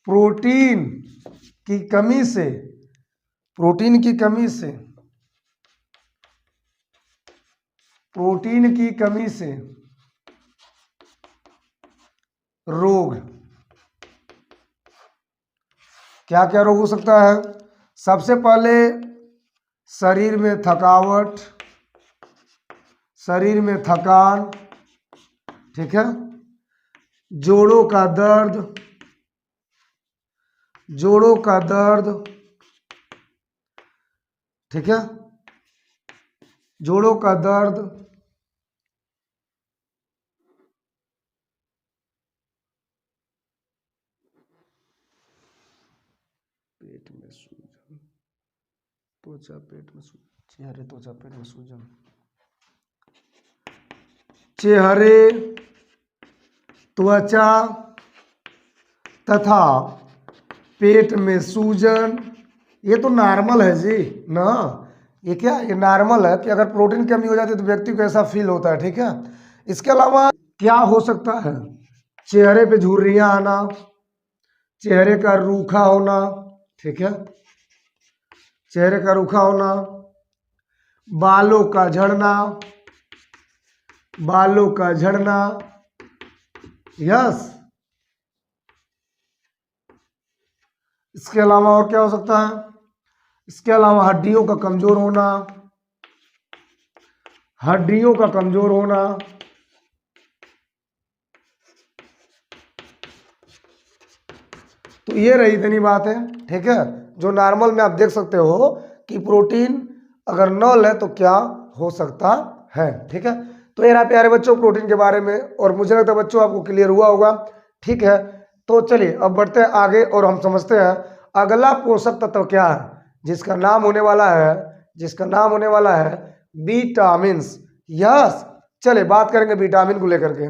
प्रोटीन की कमी से रोग, क्या क्या रोग हो सकता है? सबसे पहले शरीर में थकान, ठीक है। जोड़ों का दर्द, ठीक है, जोड़ों का दर्द, पेट में सूजन, त्वचा पेट में सूजन, चेहरे, त्वचा तथा पेट में सूजन, ये तो नॉर्मल है जी ना। ये क्या, ये नॉर्मल है कि अगर प्रोटीन की कमी हो जाती है तो व्यक्ति को ऐसा फील होता है, ठीक है। इसके अलावा क्या हो सकता है? चेहरे पे झुर्रियां आना, चेहरे का रूखा होना, ठीक है, चेहरे का रूखा होना, बालों का झड़ना, यस। इसके अलावा और क्या हो सकता है? इसके अलावा हड्डियों का कमजोर होना, तो ये रही इतनी बात है, ठीक है। जो नॉर्मल में आप देख सकते हो कि प्रोटीन अगर न ले तो क्या हो सकता है, ठीक है। तो ये रहा प्यारे बच्चों प्रोटीन के बारे में, और मुझे लगता है बच्चों आपको क्लियर हुआ होगा। ठीक है, तो चलिए अब बढ़ते हैं आगे और हम समझते हैं अगला पोषक तत्व क्या है, जिसका नाम होने वाला है विटामिन्स। यस, चलिए बात करेंगे विटामिन को लेकर के।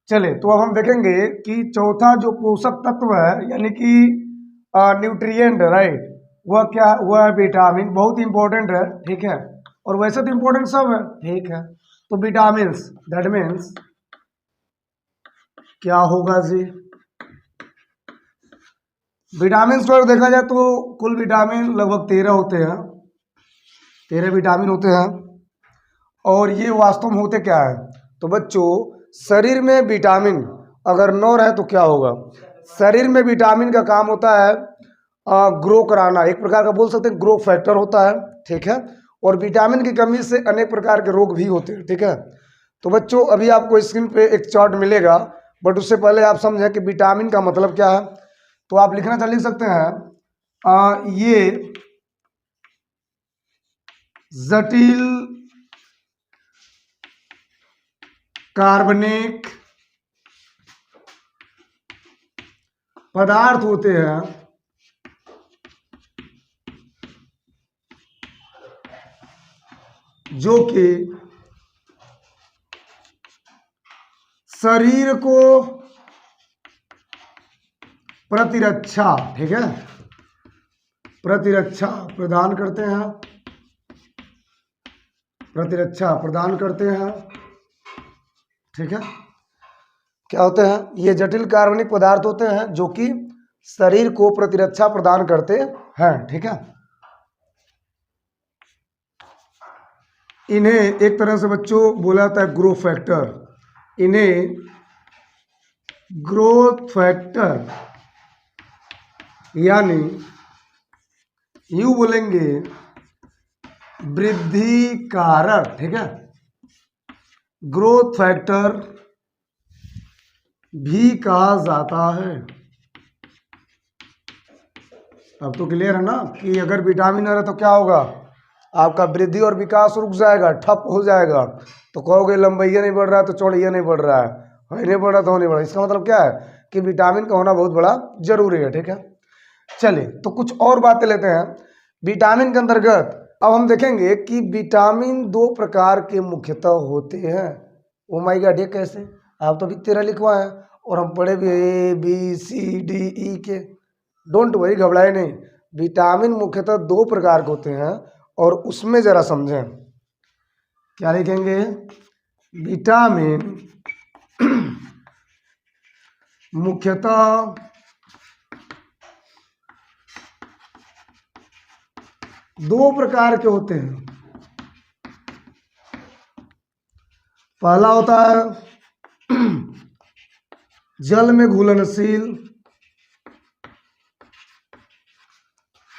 चलिए तो अब हम देखेंगे कि चौथा जो पोषक तत्व है यानी कि न्यूट्रिएंट, राइट, वह क्या, वह है विटामिन। बहुत इंपॉर्टेंट है, ठीक है, और वैसे तो इंपॉर्टेंट सब है, ठीक है। तो विटामिन्स दैट मीन्स क्या होगा जी, विटामिन को अगर देखा जाए तो कुल विटामिन लगभग 13 होते हैं, 13 विटामिन होते हैं। और ये वास्तव में होते क्या है, तो बच्चों शरीर में विटामिन अगर 9 रहे तो क्या होगा, शरीर में विटामिन का काम होता है ग्रो कराना, एक प्रकार का बोल सकते हैं ग्रो फैक्टर होता है, ठीक है। और विटामिन की कमी से अनेक प्रकार के रोग भी होते हैं, ठीक है। तो बच्चों अभी आपको स्क्रीन पे एक चार्ट मिलेगा, बट उससे पहले आप समझें कि विटामिन का मतलब क्या है। तो आप लिखना लिख सकते हैं ये जटिल कार्बनिक पदार्थ होते हैं जो कि शरीर को प्रतिरक्षा, ठीक है, प्रतिरक्षा प्रदान करते हैं, प्रतिरक्षा प्रदान करते हैं, ठीक है। क्या होते हैं, ये जटिल कार्बनिक पदार्थ होते हैं जो कि शरीर को प्रतिरक्षा प्रदान करते हैं, ठीक है। इन्हें एक तरह से बच्चों बोला जाता है ग्रोथ फैक्टर, इन्हें ग्रोथ फैक्टर यानी यूं बोलेंगे वृद्धि कारक, ठीक है, ग्रोथ फैक्टर भी कहा जाता है। अब तो क्लियर है ना कि अगर विटामिन आ रहा तो क्या होगा, आपका वृद्धि और विकास रुक जाएगा, ठप हो जाएगा। तो कहोगे लंबाइया नहीं बढ़ रहा है तो चौड़िया नहीं बढ़ रहा है नहीं बढ़ रहा तो नहीं बढ़ रहा। इसका मतलब क्या है कि विटामिन का होना बहुत बड़ा जरूरी है, ठीक है। चलिए तो कुछ और बातें लेते हैं विटामिन के अंतर्गत। अब हम देखेंगे कि विटामिन 2 प्रकार के मुख्यतः होते हैं। ओ माय गॉड, ये कैसे, आप तो अभी 13 लिखवाए हैं और हम पढ़े भी ABCDE के। डोंट वरी, घबराए नहीं, विटामिन मुख्यतः 2 प्रकार के होते हैं और उसमें जरा समझें। क्या लिखेंगे, विटामिन मुख्यतः 2 प्रकार के होते हैं। पहला होता है जल में घुलनशील,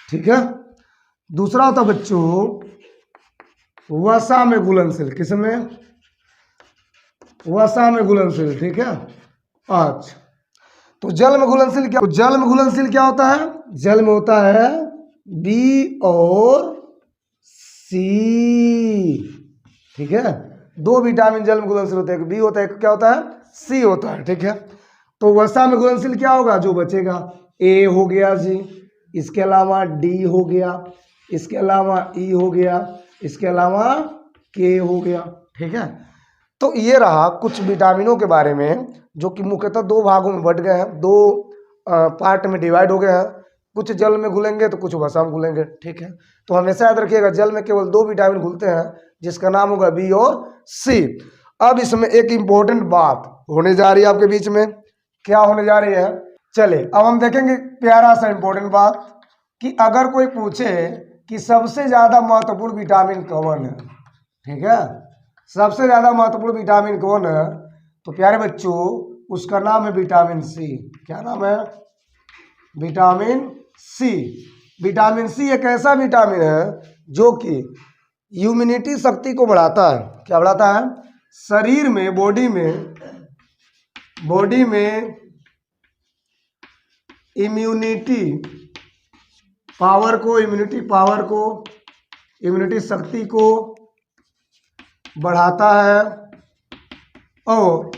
ठीक है। दूसरा होता है बच्चों वसा में घुलनशील, किसमें, वसा में घुलनशील, ठीक है। अच्छा, तो जल में घुलनशील क्या, तो जल में घुलनशील क्या होता है, जल में होता है B और C, ठीक है। 2 विटामिन जल में घुलनशील होते हैं, B होता है, एक क्या होता है, C होता है, ठीक है। तो वसा में घुलनशील क्या होगा, जो बचेगा A हो गया जी, इसके अलावा D हो गया, इसके अलावा E हो गया, इसके अलावा K हो गया, ठीक है। तो ये रहा कुछ विटामिनों के बारे में जो कि मुख्यतः 2 भागों में बट गए हैं, 2 पार्ट में डिवाइड हो गए हैं। कुछ जल में घुलेंगे तो कुछ वसा में घुलेंगे, ठीक है। तो हमेशा याद रखिएगा जल में केवल 2 विटामिन घुलते हैं जिसका नाम होगा B और C। अब इसमें एक इंपॉर्टेंट बात होने जा रही है आपके बीच में, क्या होने जा रही है, चलिए अब हम देखेंगे प्यारा सा इंपॉर्टेंट बात कि अगर कोई पूछे कि सबसे ज्यादा महत्वपूर्ण विटामिन कौन है, ठीक है, सबसे ज्यादा महत्वपूर्ण विटामिन कौन है, तो प्यारे बच्चों उसका नाम है विटामिन C। क्या नाम है, विटामिन C। विटामिन C एक ऐसा विटामिन है जो कि इम्यूनिटी शक्ति को बढ़ाता है। क्या बढ़ाता है, शरीर में, बॉडी में इम्यूनिटी पावर को, इम्यूनिटी शक्ति को बढ़ाता है और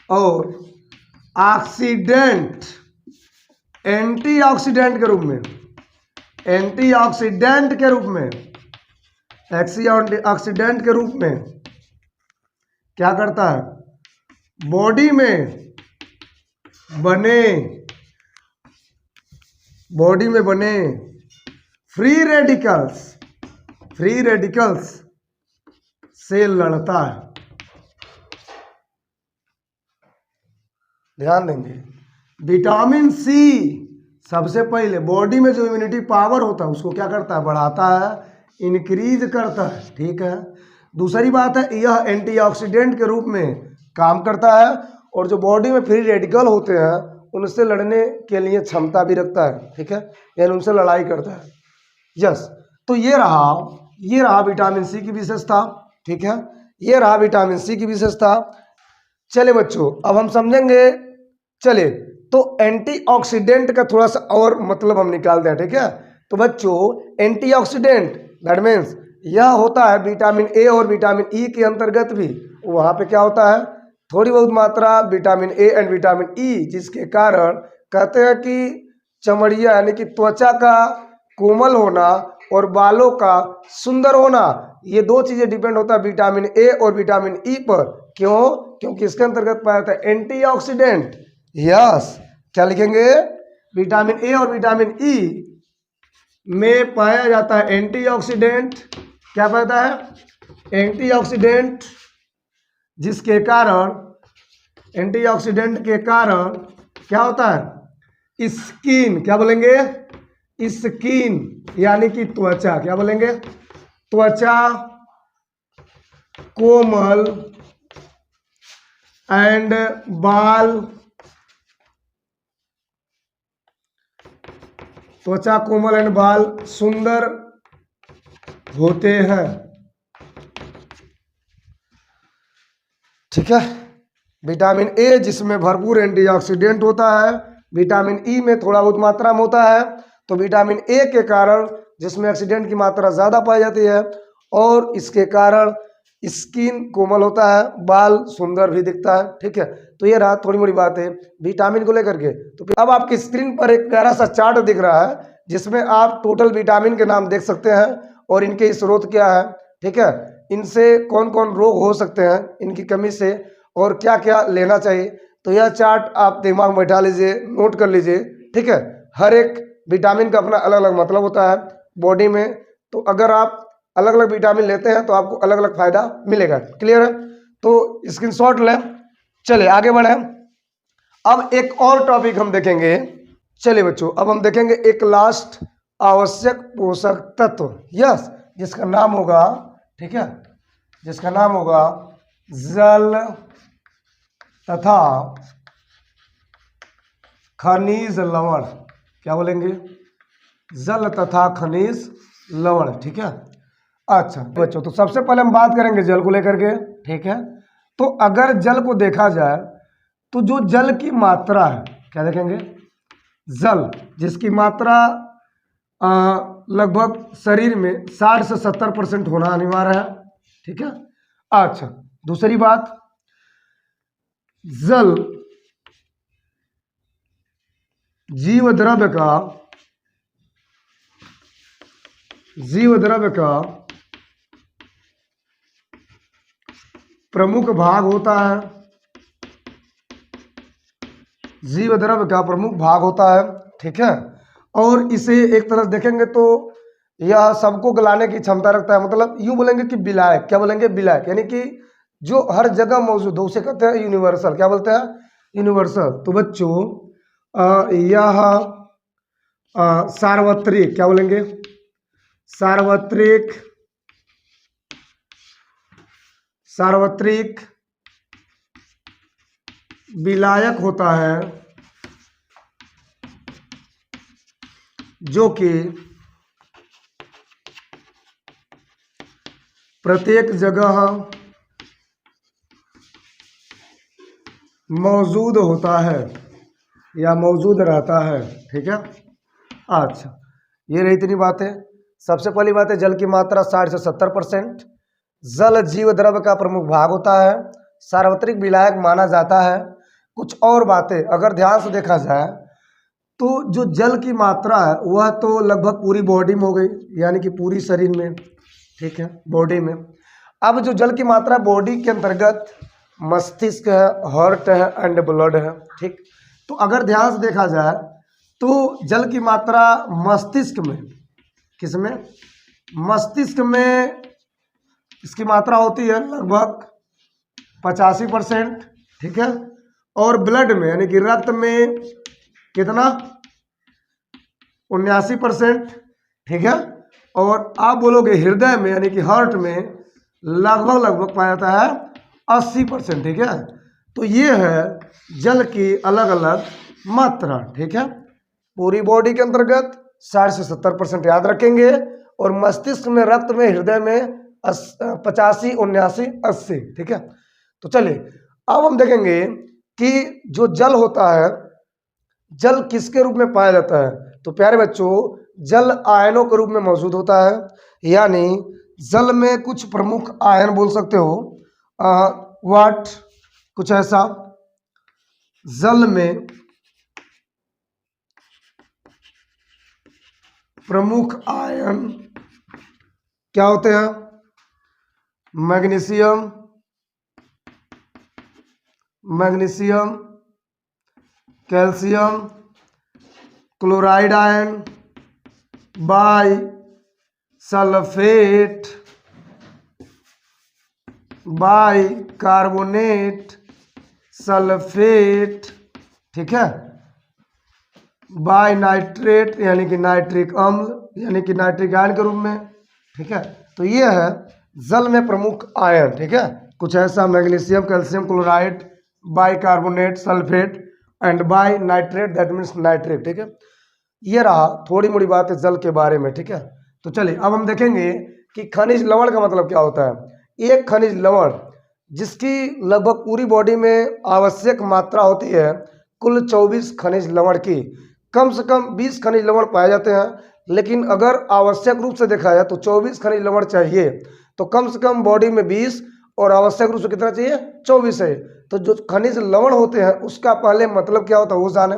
और ऑक्सीडेंट, एंटीऑक्सीडेंट के रूप में, एंटीऑक्सीडेंट के रूप में, ऑक्सीडेंट के रूप में क्या करता है, बॉडी में बने फ्री रेडिकल्स से लड़ता है। ध्यान देंगे, विटामिन सी सबसे पहले बॉडी में जो इम्यूनिटी पावर होता है उसको क्या करता है, बढ़ाता है, इंक्रीज करता है। ठीक है, दूसरी बात है यह एंटीऑक्सीडेंट के रूप में काम करता है और जो बॉडी में फ्री रेडिकल होते हैं उनसे लड़ने के लिए क्षमता भी रखता है। ठीक है, यानी उनसे लड़ाई करता है। यस, तो ये रहा विटामिन सी की विशेषता। ठीक है, ये रहा विटामिन सी की विशेषता। चले बच्चों, अब हम समझेंगे। चले तो एंटीऑक्सीडेंट का थोड़ा सा और मतलब हम निकालते हैं। ठीक है, तो बच्चों एंटीऑक्सीडेंट दैट मीन्स यह होता है विटामिन ए और विटामिन ई के अंतर्गत भी। वहाँ पे क्या होता है, थोड़ी बहुत मात्रा vitamin A and vitamin E, जिसके कारण कहते हैं कि चमड़िया यानी कि त्वचा का कोमल होना और बालों का सुंदर होना, ये दो चीजें डिपेंड होता है विटामिन ए और विटामिन ई पर। क्यों? क्योंकि इसके अंतर्गत पाया जाता है एंटीऑक्सीडेंट। यस, क्या लिखेंगे, विटामिन ए और विटामिन ई में पाया जाता है एंटीऑक्सीडेंट। क्या पाया जाता है, एंटीऑक्सीडेंट, जिसके कारण एंटीऑक्सीडेंट के कारण क्या होता है, स्किन, क्या बोलेंगे, स्किन यानी कि त्वचा, क्या बोलेंगे, त्वचा कोमल एंड बाल, त्वचा कोमल एंड बाल सुंदर होते हैं। ठीक है, विटामिन ए जिसमें भरपूर एंटीऑक्सीडेंट होता है, विटामिन ई में थोड़ा बहुत मात्रा में होता है। तो विटामिन ए के कारण जिसमें ऑक्सीडेंट की मात्रा ज़्यादा पाई जाती है और इसके कारण स्किन कोमल होता है, बाल सुंदर भी दिखता है। ठीक है, तो ये रहा थोड़ी मोड़ी बात है विटामिन को लेकर के। तो अब आपकी स्क्रीन पर एक प्यारा सा चार्ट दिख रहा है जिसमें आप टोटल विटामिन के नाम देख सकते हैं और इनके स्रोत क्या है। ठीक है, इनसे कौन कौन रोग हो सकते हैं इनकी कमी से और क्या क्या लेना चाहिए। तो यह चार्ट आप दिमाग में बैठा लीजिए, नोट कर लीजिए। ठीक है, हर एक विटामिन का अपना अलग अलग मतलब होता है बॉडी में। तो अगर आप अलग अलग विटामिन लेते हैं तो आपको अलग अलग फायदा मिलेगा। क्लियर है? तो स्क्रीनशॉट लें। चलिए आगे बढ़े। अब एक और टॉपिक हम देखेंगे। चलिए बच्चों, अब हम देखेंगे एक लास्ट आवश्यक पोषक तत्व, यस, जिसका नाम होगा, ठीक है, जिसका नाम होगा जल तथा खनिज लवण। क्या बोलेंगे, जल तथा खनिज लवण। ठीक है, अच्छा बच्चों, तो सबसे पहले हम बात करेंगे जल को लेकर के। ठीक है, तो अगर जल को देखा जाए तो जो जल की मात्रा है, क्या देखेंगे, जल जिसकी मात्रा लगभग शरीर में 60 से 70% होना अनिवार्य है। ठीक है, अच्छा दूसरी बात, जल जीव द्रव्य का प्रमुख भाग होता है, जीव द्रव्य का प्रमुख भाग होता है। ठीक है, और इसे एक तरह से देखेंगे तो यह सबको गलाने की क्षमता रखता है। मतलब यूं बोलेंगे कि विलायक, क्या बोलेंगे, विलायक, यानी कि जो हर जगह मौजूद हो उसे कहते हैं यूनिवर्सल। क्या बोलते हैं, यूनिवर्सल। तो बच्चों यह सार्वत्रिक, क्या बोलेंगे, सार्वत्रिक विलायक होता है, जो कि प्रत्येक जगह मौजूद होता है या मौजूद रहता है। ठीक है, अच्छा ये रही इतनी बातें। सबसे पहली बात है जल की मात्रा 60 से 70%। जल जीव द्रव्य का प्रमुख भाग होता है, सार्वत्रिक विलायक माना जाता है। कुछ और बातें अगर ध्यान से देखा जाए तो जो जल की मात्रा है वह तो लगभग पूरी बॉडी में हो गई, यानी कि पूरी शरीर में, ठीक है, बॉडी में। अब जो जल की मात्रा बॉडी के अंतर्गत मस्तिष्क है, हार्ट है एंड ब्लड है, ठीक। तो अगर ध्यान से देखा जाए तो जल की मात्रा मस्तिष्क में, किसमें, मस्तिष्क में इसकी मात्रा होती है लगभग 85%, ठीक है। और ब्लड में यानी कि रक्त में कितना, 79%, ठीक है। और आप बोलोगे हृदय में यानी कि हार्ट में लगभग पाया जाता है 80%, ठीक है। तो ये है जल की अलग अलग मात्रा, ठीक है। पूरी बॉडी के अंतर्गत 60 से 70% याद रखेंगे, और मस्तिष्क में, रक्त में, हृदय में 85, 79, 80, ठीक है। तो चलिए अब हम देखेंगे कि जो जल होता है, जल किसके रूप में पाया जाता है। तो प्यारे बच्चों, जल आयनों के रूप में मौजूद होता है, यानी जल में कुछ प्रमुख आयन बोल सकते हो, वाट, कुछ ऐसा। जल में प्रमुख आयन क्या होते हैं, magnesium, magnesium, calcium, chloride ion, by sulphate, by carbonate, sulphate, ठीक है, बाई नाइट्रेट यानी कि नाइट्रिक अम्ल यानी कि नाइट्रिक आयन के रूप में, ठीक है। तो ये है जल में प्रमुख आयन, ठीक है, कुछ ऐसा, magnesium, calcium, chloride, by carbonate, sulphate and by nitrate, that means nitrate, ठीक है। ये रहा थोड़ी मोड़ी बात है जल के बारे में, ठीक है। तो चलिए अब हम देखेंगे कि खनिज लवण का मतलब क्या होता है। एक खनिज लवण जिसकी लगभग पूरी बॉडी में आवश्यक मात्रा होती है कुल 24 खनिज लवण की, कम से कम 20 खनिज लवण पाए जाते हैं, लेकिन अगर आवश्यक रूप से देखा जाए तो 24 खनिज लवण चाहिए। तो कम से कम बॉडी में 20 और आवश्यक रूप से कितना चाहिए, 24 है। तो जो खनिज लवण होते हैं उसका पहले मतलब क्या होता है वो जाने।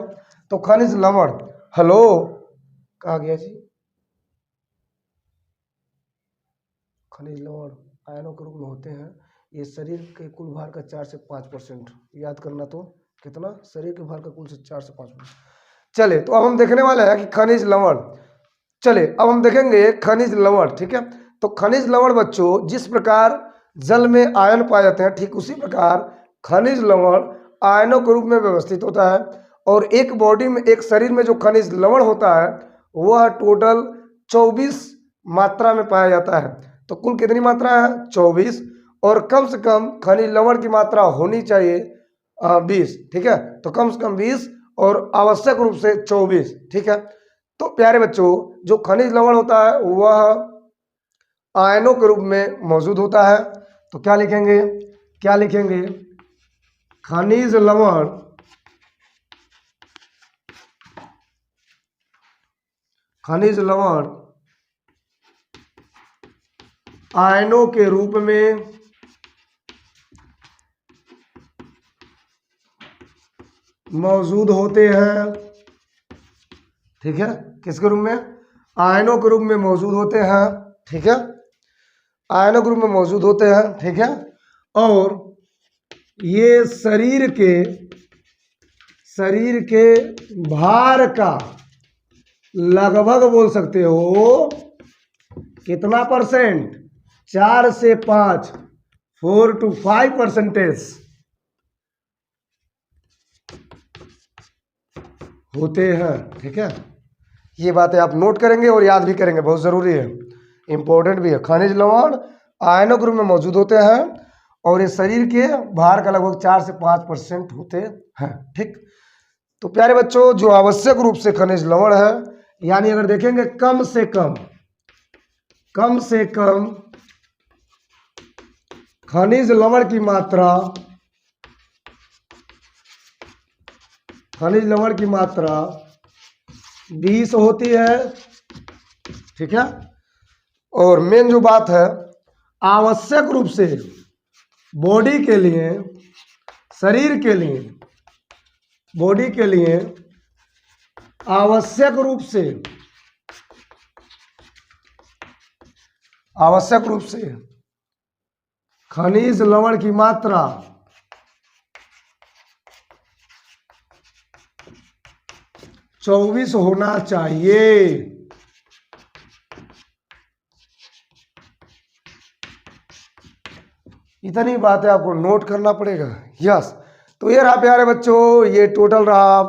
तो खनिज लवण, हेलो कहा गया जी, खनिज लवण आयनों के रूप में होते हैं। ये शरीर के कुल भार का 4 से 5%, याद करना। तो कितना, शरीर के भार का कुल से 4 से 5%। चले तो अब हम देखने वाले हैं कि खनिज लवण, चले अब हम देखेंगे खनिज लवण, ठीक है। तो खनिज लवण बच्चों जिस प्रकार जल में आयन पाए जाते हैं, ठीक उसी प्रकार खनिज लवण आयनों के रूप में व्यवस्थित होता है। और एक बॉडी में, एक शरीर में जो खनिज लवण होता है वह टोटल 24 मात्रा में पाया जाता है। तो कुल कितनी मात्रा है, 24, और कम से कम खनिज लवण की मात्रा होनी चाहिए 20, ठीक है। तो कम से कम 20 और आवश्यक रूप से 24, ठीक है। तो प्यारे बच्चों जो खनिज लवण होता है वह आयनों के रूप में मौजूद होता है। तो क्या लिखेंगे, क्या लिखेंगे, खनिज लवण खनिज लवण आयनों के रूप में मौजूद होते हैं, ठीक है। किसके रूप में, आयनों के रूप में मौजूद होते हैं, ठीक है, आयनों के रूप में मौजूद होते हैं, ठीक है। और ये शरीर के भार का लगभग बोल सकते हो कितना परसेंट, 4 से 5, 4 to 5% होते हैं, ठीक है। ये बातें आप नोट करेंगे और याद भी करेंगे, बहुत ज़रूरी है, इंपॉर्टेंट भी है। खनिज लवण आयनों के रूप में मौजूद होते हैं और ये शरीर के भार का लगभग 4 से 5% होते हैं, ठीक। तो प्यारे बच्चों जो आवश्यक रूप से खनिज लवण है, यानी अगर देखेंगे कम से कम खनिज लवण की मात्रा, खनिज लवण की मात्रा 20 होती है, ठीक है। और मेन जो बात है, आवश्यक रूप से बॉडी के लिए, शरीर के लिए, बॉडी के लिए आवश्यक रूप से खनिज लवण की मात्रा 24 होना चाहिए। इतनी बातें आपको नोट करना पड़ेगा। यस, तो ये रहा प्यारे बच्चों, ये टोटल रहा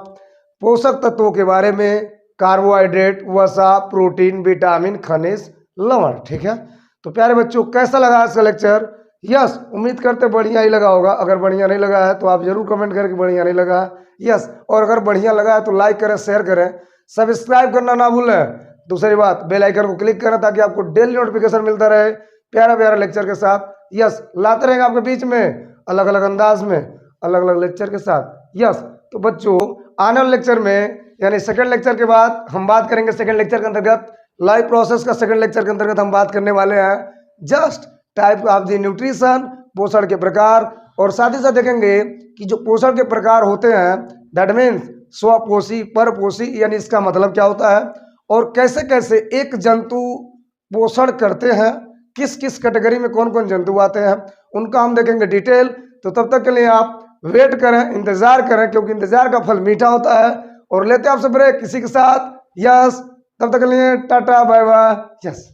पोषक तत्वों के बारे में, कार्बोहाइड्रेट, वसा, प्रोटीन, विटामिन, खनिज, लवण। ठीक है, तो प्यारे बच्चों कैसा लगा आज का लेक्चर? यस, उम्मीद करते बढ़िया ही लगा होगा। अगर बढ़िया नहीं लगा है तो आप जरूर कमेंट करें कि बढ़िया नहीं लगा। यस, और अगर बढ़िया लगा है तो लाइक करें, शेयर करें, सब्सक्राइब करना ना भूलें। दूसरी बात, बेल आइकन को क्लिक करें ताकि आपको डेली नोटिफिकेशन मिलता रहे प्यारा प्यारा लेक्चर के साथ। यस, लाते रहेंगे आपके बीच में अलग अलग अंदाज में, अलग अलग लेक्चर के साथ। यस, तो बच्चों आने वाले लेक्चर में, यानी सेकंड लेक्चर के बाद हम बात करेंगे, सेकंड लेक्चर के अंतर्गत लाइफ प्रोसेस का सेकंड लेक्चर के अंतर्गत हम बात करने वाले हैं just type of the nutrition, पोषण के प्रकार। और साथ ही साथ देखेंगे कि जो पोषण के प्रकार होते हैं, दैट मीन्स स्वपोषी, परपोषी, यानी इसका मतलब क्या होता है, और कैसे कैसे एक जंतु पोषण करते हैं, किस किस कैटेगरी में कौन कौन जंतु आते हैं, उनका हम देखेंगे डिटेल। तो तब तक के लिए आप वेट करें, इंतजार करें, क्योंकि इंतजार का फल मीठा होता है। और लेते हैं आपसे ब्रेक किसी के साथ। यस, तब तक के लिए टाटा बाय बाय। यस।